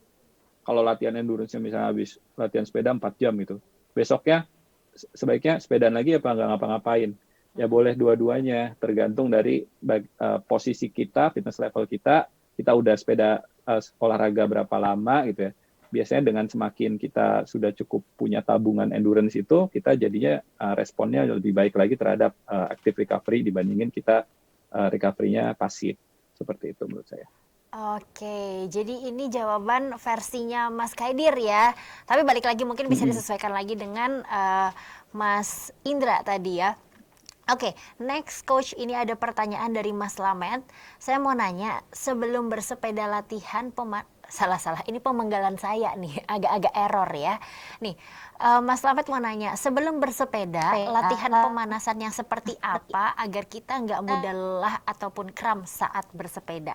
kalau latihan endurance misalnya habis latihan sepeda 4 jam gitu, besoknya sebaiknya sepedaan lagi apa nggak ngapa-ngapain. Ya boleh dua-duanya, tergantung dari posisi kita, fitness level kita udah sepeda olahraga berapa lama gitu ya. Biasanya dengan semakin kita sudah cukup punya tabungan endurance itu, kita jadinya responnya lebih baik lagi terhadap active recovery dibandingin kita recovery-nya pasif. Seperti itu menurut saya. Oke, jadi ini jawaban versinya Mas Kaidir ya. Tapi balik lagi mungkin bisa disesuaikan lagi dengan Mas Indra tadi ya. Oke, next coach, ini ada pertanyaan dari Mas Lamet. Saya mau nanya, sebelum bersepeda latihan salah, ini pemenggalan saya nih, agak-agak error ya. Nih, Mas Lamet mau nanya, sebelum bersepeda, latihan pemanasan yang seperti apa agar kita nggak mudah lelah ataupun kram saat bersepeda?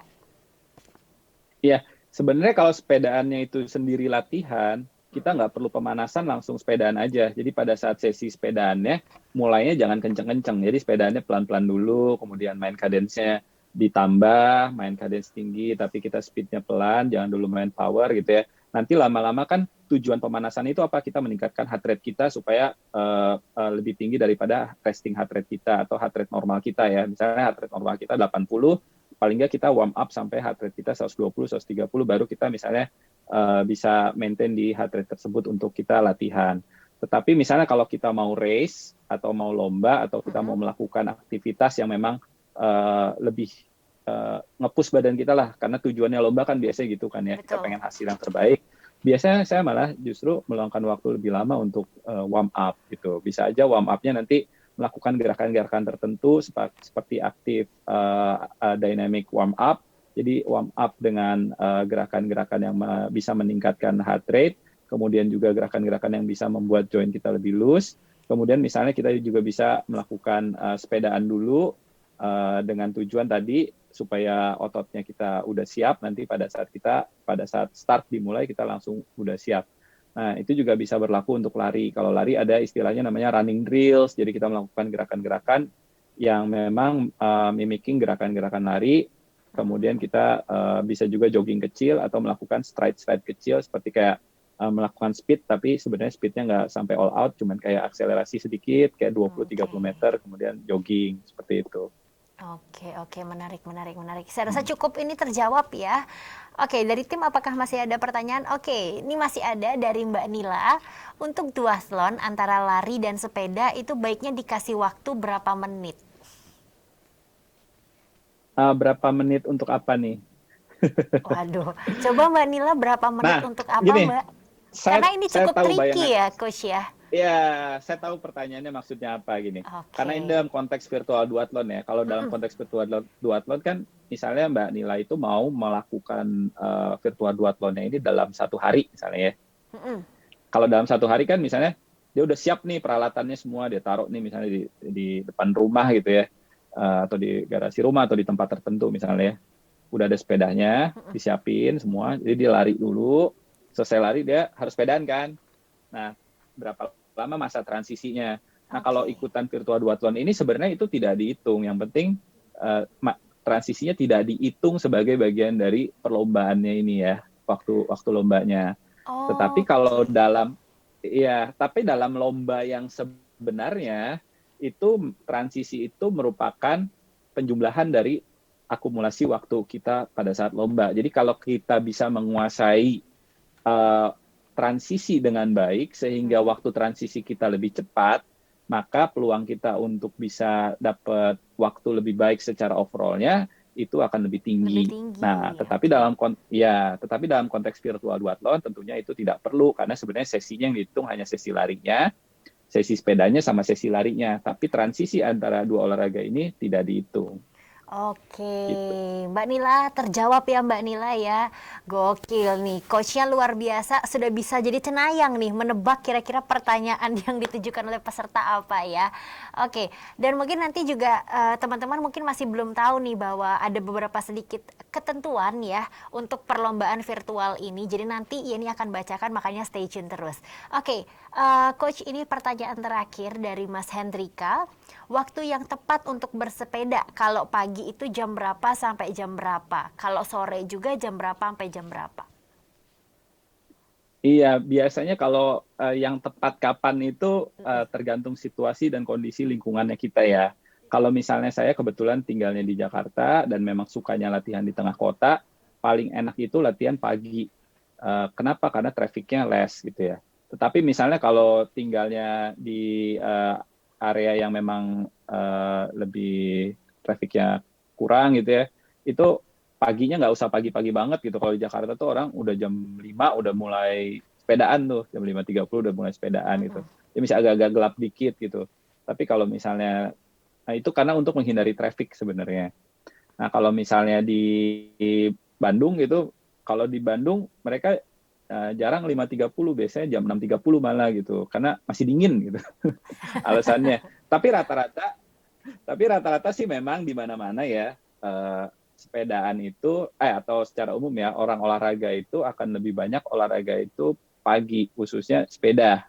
Iya, sebenarnya kalau sepedaannya itu sendiri latihan, kita nggak perlu pemanasan, langsung sepedaan aja. Jadi pada saat sesi sepedaannya, mulainya jangan kenceng-kenceng. Jadi sepedaannya pelan-pelan dulu, kemudian main kadensnya ditambah, main kadens tinggi, tapi kita speednya pelan, jangan dulu main power gitu ya. Nanti lama-lama kan tujuan pemanasan itu apa? Kita meningkatkan heart rate kita supaya lebih tinggi daripada resting heart rate kita atau heart rate normal kita ya. Misalnya heart rate normal kita 80, paling nggak kita warm up sampai heart rate kita 120, 130, baru kita misalnya bisa maintain di heart rate tersebut untuk kita latihan. Tetapi misalnya kalau kita mau race, atau mau lomba, atau kita mau melakukan aktivitas yang memang lebih nge-push badan kita lah, karena tujuannya lomba kan biasanya gitu kan ya, kita Betul. pengen hasil yang terbaik. Biasanya saya malah justru meluangkan waktu lebih lama untuk warm up gitu. Bisa aja warm up-nya nanti melakukan gerakan-gerakan tertentu seperti aktif dynamic warm up. Jadi warm up dengan gerakan-gerakan yang bisa meningkatkan heart rate, kemudian juga gerakan-gerakan yang bisa membuat joint kita lebih loose. Kemudian misalnya kita juga bisa melakukan sepedaan dulu dengan tujuan tadi supaya ototnya kita udah siap, nanti pada saat start dimulai kita langsung udah siap. Nah, itu juga bisa berlaku untuk lari. Kalau lari ada istilahnya namanya running drills, jadi kita melakukan gerakan-gerakan yang memang mimicking gerakan-gerakan lari. Kemudian kita bisa juga jogging kecil atau melakukan stride kecil seperti kayak melakukan speed, tapi sebenarnya speednya nggak sampai all out, cuman kayak akselerasi sedikit, kayak 20-30 meter, kemudian jogging, seperti itu. Oke, menarik. Saya rasa cukup ini terjawab ya. Oke, dari tim apakah masih ada pertanyaan? Oke, ini masih ada dari Mbak Nila. Untuk duathlon antara lari dan sepeda itu baiknya dikasih waktu berapa menit? Berapa menit untuk apa nih? Waduh, coba Mbak Nila berapa menit Nah, untuk apa gini, Mbak? Karena saya ini saya cukup tahu tricky bayangan. ya Coach ya. Ya, saya tahu pertanyaannya maksudnya apa gini. Karena ini Oke. dalam konteks virtual duathlon ya. Kalau dalam konteks virtual duathlon kan, misalnya Mbak Nila itu mau melakukan virtual duathlonnya ini dalam 1 hari misalnya ya. Kalau dalam 1 hari kan misalnya dia udah siap nih peralatannya semua, dia taruh nih misalnya di depan rumah gitu ya, atau di garasi rumah atau di tempat tertentu misalnya ya. Udah ada sepedanya, disiapin semua, jadi dia lari dulu, selesai lari dia harus sepedaan kan. Nah, berapa lama masa transisinya. Nah, kalau ikutan virtual duathlon ini sebenarnya itu tidak dihitung. Yang penting transisinya tidak dihitung sebagai bagian dari perlombaannya ini ya, waktu lombanya. Tetapi kalau tapi dalam lomba yang sebenarnya itu transisi itu merupakan penjumlahan dari akumulasi waktu kita pada saat lomba. Jadi kalau kita bisa menguasai eh, transisi dengan baik sehingga waktu transisi kita lebih cepat, maka peluang kita untuk bisa dapat waktu lebih baik secara overallnya itu akan lebih Lebih tinggi. tinggi. Nah, tetapi dalam konteks virtual duathlon tentunya itu tidak perlu karena sebenarnya sesinya yang dihitung hanya sesi larinya, sesi sepedanya sama sesi larinya, tapi transisi antara dua olahraga ini tidak dihitung. Oke, Gitu. Mbak Nila terjawab ya Mbak Nila ya. Gokil nih, coachnya luar biasa, sudah bisa jadi cenayang nih menebak kira-kira pertanyaan yang ditujukan oleh peserta apa ya. Oke, dan mungkin nanti juga teman-teman mungkin masih belum tahu nih bahwa ada beberapa sedikit ketentuan ya untuk perlombaan virtual ini. Jadi nanti ini akan bacakan, makanya stay tune terus. Oke, Coach, ini pertanyaan terakhir dari Mas Hendrika. Waktu yang tepat untuk bersepeda kalau pagi itu jam berapa sampai jam berapa? Kalau sore juga jam berapa sampai jam berapa? Iya, biasanya kalau yang tepat kapan itu tergantung situasi dan kondisi lingkungannya kita ya. Kalau misalnya saya kebetulan tinggalnya di Jakarta dan memang sukanya latihan di tengah kota, paling enak itu latihan pagi. Kenapa? Karena trafficnya less gitu ya. Tetapi misalnya kalau tinggalnya di area yang memang lebih trafficnya kurang gitu ya, itu paginya nggak usah pagi-pagi banget gitu. Kalau di Jakarta tuh orang udah jam 5 udah mulai sepedaan tuh, jam 5.30 udah mulai sepedaan gitu. Ya bisa agak-agak gelap dikit gitu. Tapi kalau misalnya, nah itu karena untuk menghindari traffic sebenarnya. Nah kalau misalnya di Bandung gitu, kalau di Bandung mereka jarang 5.30, biasanya jam 6.30 malah gitu, karena masih dingin gitu alasannya. Tapi rata-rata sih memang di mana-mana ya sepedaan itu atau secara umum ya orang olahraga itu akan lebih banyak olahraga itu pagi khususnya sepeda.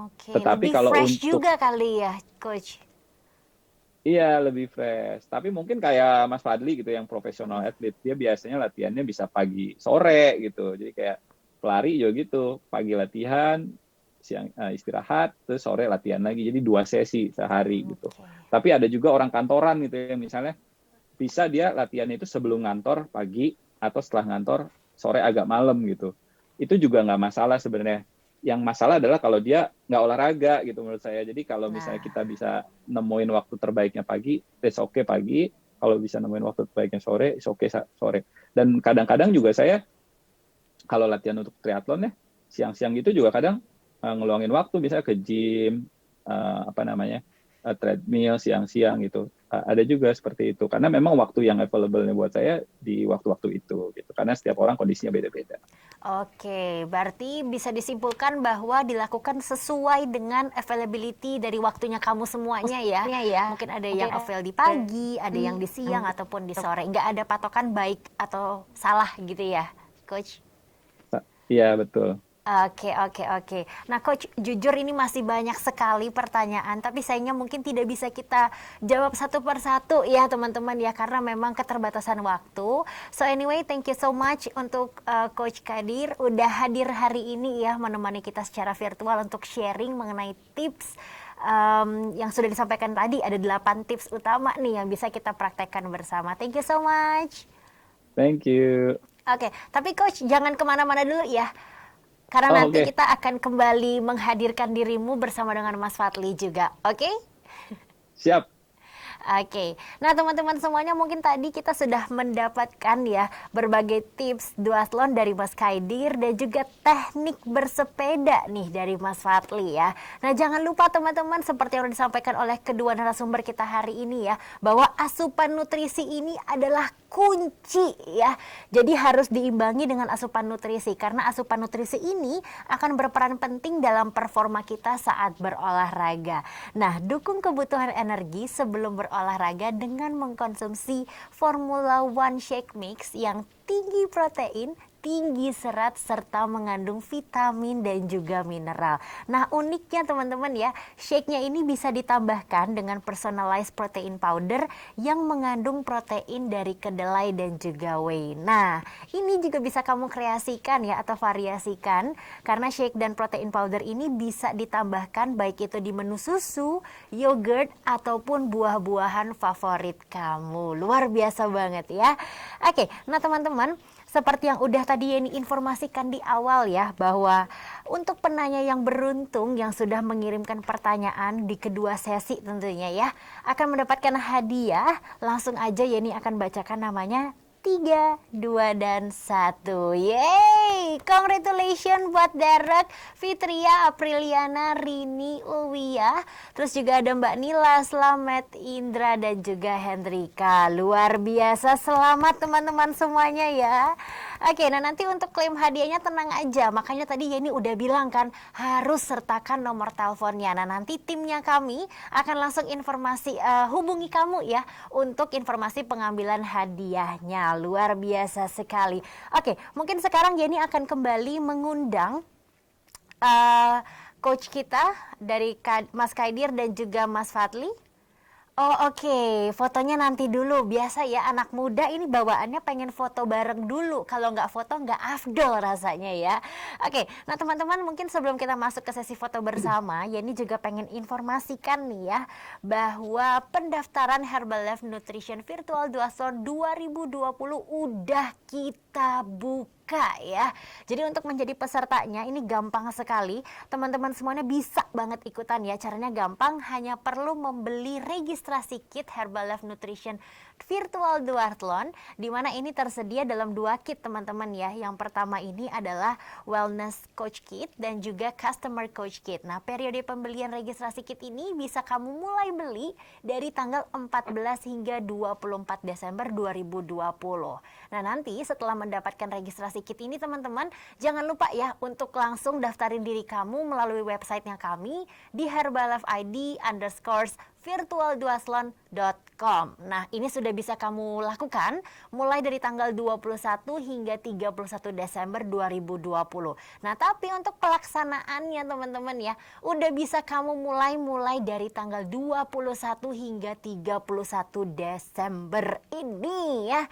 Oke, Tetapi lebih kalau fresh untuk juga kali ya, Coach. iya lebih fresh. Tapi mungkin kayak Mas Fadli gitu yang profesional atlet, dia biasanya latihannya bisa pagi sore gitu. Jadi kayak pelari juga gitu, pagi latihan, siang istirahat, terus sore latihan lagi. Jadi 2 sesi sehari gitu. Oke. Tapi ada juga orang kantoran gitu ya, misalnya bisa dia latihan itu sebelum ngantor pagi atau setelah ngantor sore agak malam gitu. Itu juga nggak masalah sebenarnya. Yang masalah adalah kalau dia nggak olahraga gitu menurut saya. Jadi kalau misalnya Nah, kita bisa nemuin waktu terbaiknya pagi, it's okay pagi. Kalau bisa nemuin waktu terbaiknya sore, it's okay sore. Dan kadang-kadang juga saya kalau latihan untuk triathlon ya, siang-siang gitu juga kadang ngeluangin waktu, bisa ke gym, apa namanya, treadmill siang-siang gitu. Ada juga seperti itu. Karena memang waktu yang available-nya buat saya di waktu-waktu itu gitu. Karena setiap orang kondisinya beda-beda. oke, berarti bisa disimpulkan bahwa dilakukan sesuai dengan availability dari waktunya kamu semuanya ya. Mungkin ada yang avail di pagi, ada yang di siang ataupun di sore. Nggak ada patokan baik atau salah gitu ya, Coach? Iya, betul. Oke. Nah, Coach, jujur ini masih banyak sekali pertanyaan, tapi sayangnya mungkin tidak bisa kita jawab satu persatu ya, teman-teman ya, karena memang keterbatasan waktu. So anyway, thank you so much untuk Coach Kadir udah hadir hari ini ya, menemani kita secara virtual untuk sharing mengenai tips yang sudah disampaikan tadi. Ada 8 tips utama nih yang bisa kita praktekkan bersama. Thank you so much. Thank you. Oke, tapi Coach jangan kemana-mana dulu ya. Karena Oh, nanti oke. kita akan kembali menghadirkan dirimu bersama dengan Mas Fadli juga, oke? Siap. Oke, nah teman-teman semuanya mungkin tadi kita sudah mendapatkan ya berbagai tips duathlon dari Mas Kaidir dan juga teknik bersepeda nih dari Mas Fadli ya. Nah jangan lupa teman-teman seperti yang disampaikan oleh kedua narasumber kita hari ini ya, bahwa asupan nutrisi ini adalah kunci ya. Jadi harus diimbangi dengan asupan nutrisi karena asupan nutrisi ini akan berperan penting dalam performa kita saat berolahraga. Nah, dukung kebutuhan energi sebelum berolahraga dengan mengkonsumsi Formula One Shake Mix yang tinggi protein, tinggi serat serta mengandung vitamin dan juga mineral. Nah, uniknya teman-teman ya, shake-nya ini bisa ditambahkan dengan personalized protein powder yang mengandung protein dari kedelai dan juga whey. Nah, ini juga bisa kamu kreasikan ya atau variasikan karena shake dan protein powder ini bisa ditambahkan baik itu di menu susu, yogurt ataupun buah-buahan favorit kamu. Luar biasa banget ya. Oke, nah teman-teman, seperti yang udah tadi Yeni informasikan di awal ya, bahwa untuk penanya yang beruntung yang sudah mengirimkan pertanyaan di kedua sesi tentunya ya, akan mendapatkan hadiah. Langsung aja Yeni akan bacakan namanya. 3, 2, dan 1. Yeay! Congratulations buat Derek, Fitria, Apriliana, Rini, Ulwiyah. Terus juga ada Mbak Nila, Slamet, Indra, dan juga Hendrika. Luar biasa, selamat teman-teman semuanya ya. Oke, nah nanti untuk klaim hadiahnya tenang aja. Makanya tadi Yeni udah bilang kan, harus sertakan nomor teleponnya. Nah nanti timnya kami akan langsung hubungi kamu ya untuk informasi pengambilan hadiahnya. Luar biasa sekali. Oke, mungkin sekarang Yeni akan kembali mengundang coach kita dari Mas Kaidir dan juga Mas Fadli. Oh oke, fotonya nanti dulu. Biasa ya anak muda ini bawaannya pengen foto bareng dulu. Kalau nggak foto nggak afdol rasanya ya. Oke, nah teman-teman mungkin sebelum kita masuk ke sesi foto bersama, Yeni juga pengen informasikan nih ya, bahwa pendaftaran Herbalife Nutrition Virtual Duathlon 2020 udah kita buka ya. Jadi untuk menjadi pesertanya ini gampang sekali. Teman-teman semuanya bisa banget ikutan ya. Caranya gampang, hanya perlu membeli registrasi kit Herbalife Nutrition Virtual Duathlon, di mana ini tersedia dalam 2 kit teman-teman ya. Yang pertama ini adalah Wellness Coach Kit dan juga Customer Coach Kit. Nah, periode pembelian registrasi kit ini bisa kamu mulai beli dari tanggal 14 hingga 24 Desember 2020. Nah, nanti setelah mendapatkan registrasi kit ini teman-teman, jangan lupa ya untuk langsung daftarin diri kamu melalui websitenya kami di herbalife-id_virtualduathlon.com. Nah, ini sudah bisa kamu lakukan mulai dari tanggal 21 hingga 31 Desember 2020. Nah, tapi untuk pelaksanaannya teman-teman ya, udah bisa kamu mulai dari tanggal 21 hingga 31 Desember ini ya.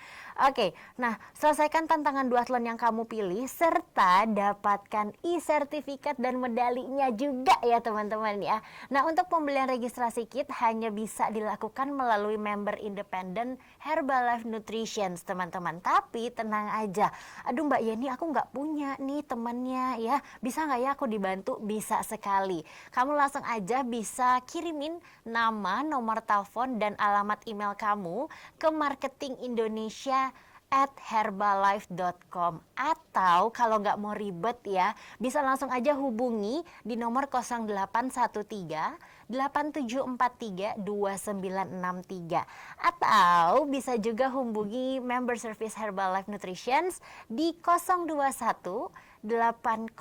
Oke, nah selesaikan tantangan duathlon yang kamu pilih serta dapatkan e-sertifikat dan medalinya juga ya teman-teman ya. Nah, untuk pembelian registrasi kit hanya bisa dilakukan melalui member independen Herbalife Nutrition teman-teman. Tapi tenang aja, aduh Mbak Yeni aku nggak punya nih temennya ya, bisa nggak ya aku dibantu? Bisa sekali. Kamu langsung aja bisa kirimin nama, nomor telepon, dan alamat email kamu ke marketingindonesia@herbalife.com, atau kalau nggak mau ribet ya, bisa langsung aja hubungi di nomor 0813 8743 2963, atau bisa juga hubungi member service Herbalife Nutrition di 021 80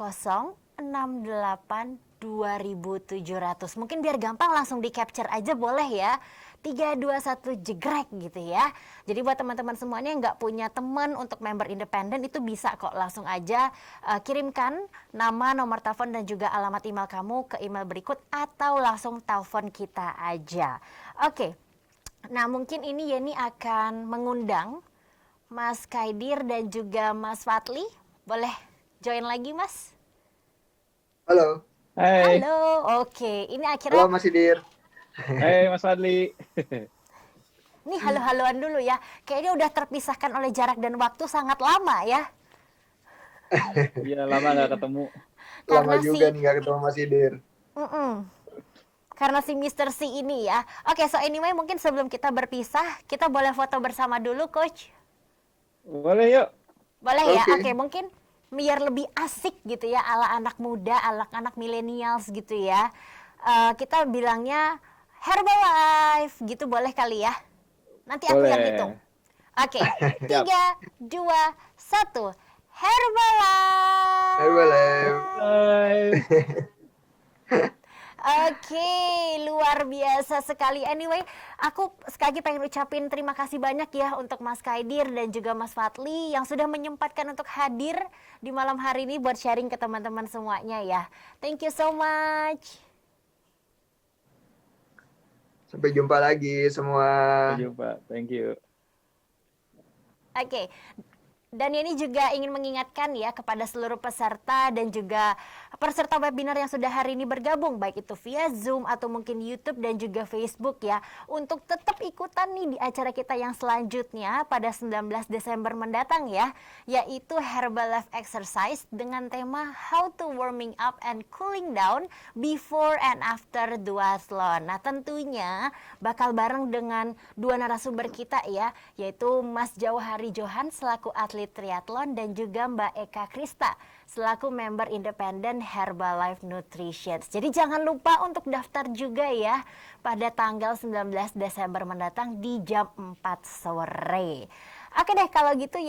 68 2700. Mungkin biar gampang langsung di capture aja boleh ya. 321 jegrek gitu ya. Jadi buat teman-teman semuanya yang nggak punya teman untuk member independen, itu bisa kok langsung aja kirimkan nama, nomor telepon, dan juga alamat email kamu ke email berikut, atau langsung telepon kita aja. Oke, nah mungkin ini Yeni akan mengundang Mas Kaidir dan juga Mas Fadli. Boleh join lagi Mas? Halo. Hai. Halo, oke. Ini akhirnya. Halo Mas Idir. Hai Mas Fadli. Ini halo-haloan dulu ya. Kayaknya udah terpisahkan oleh jarak dan waktu sangat lama ya. Iya, lama nggak ketemu. Lama juga nih nggak ketemu Mas Idir. Karena si Mr. C ini ya. Oke, so anyway mungkin sebelum kita berpisah, kita boleh foto bersama dulu Coach? Boleh yuk. Boleh ya? Oke, mungkin biar lebih asik gitu ya, ala anak muda, ala anak millennials gitu ya. Kita bilangnya Herbalife gitu, boleh kali ya? Nanti aku yang hitung. Oke, 3, 2, 1. Herbalife. Herbalife. Oke, luar biasa sekali. Anyway, aku sekali lagi pengen ucapin terima kasih banyak ya untuk Mas Kaidir dan juga Mas Fadli yang sudah menyempatkan untuk hadir di malam hari ini buat sharing ke teman-teman semuanya ya. Thank you so much. Sampai jumpa lagi semua. Sampai jumpa. Thank you. Oke. Dan ini juga ingin mengingatkan ya kepada seluruh peserta dan juga peserta webinar yang sudah hari ini bergabung, baik itu via Zoom atau mungkin YouTube dan juga Facebook ya, untuk tetap ikutan nih di acara kita yang selanjutnya pada 19 Desember mendatang ya, yaitu Herbalife Exercise dengan tema How to Warming Up and Cooling Down Before and After Duathlon. Nah tentunya bakal bareng dengan dua narasumber kita ya, yaitu Mas Jauhari Johan selaku atlet triathlon dan juga Mbak Eka Krista selaku member independen Herbalife Nutrition. Jadi jangan lupa untuk daftar juga ya pada tanggal 19 Desember mendatang di jam 4 sore. Oke deh kalau gitu ya.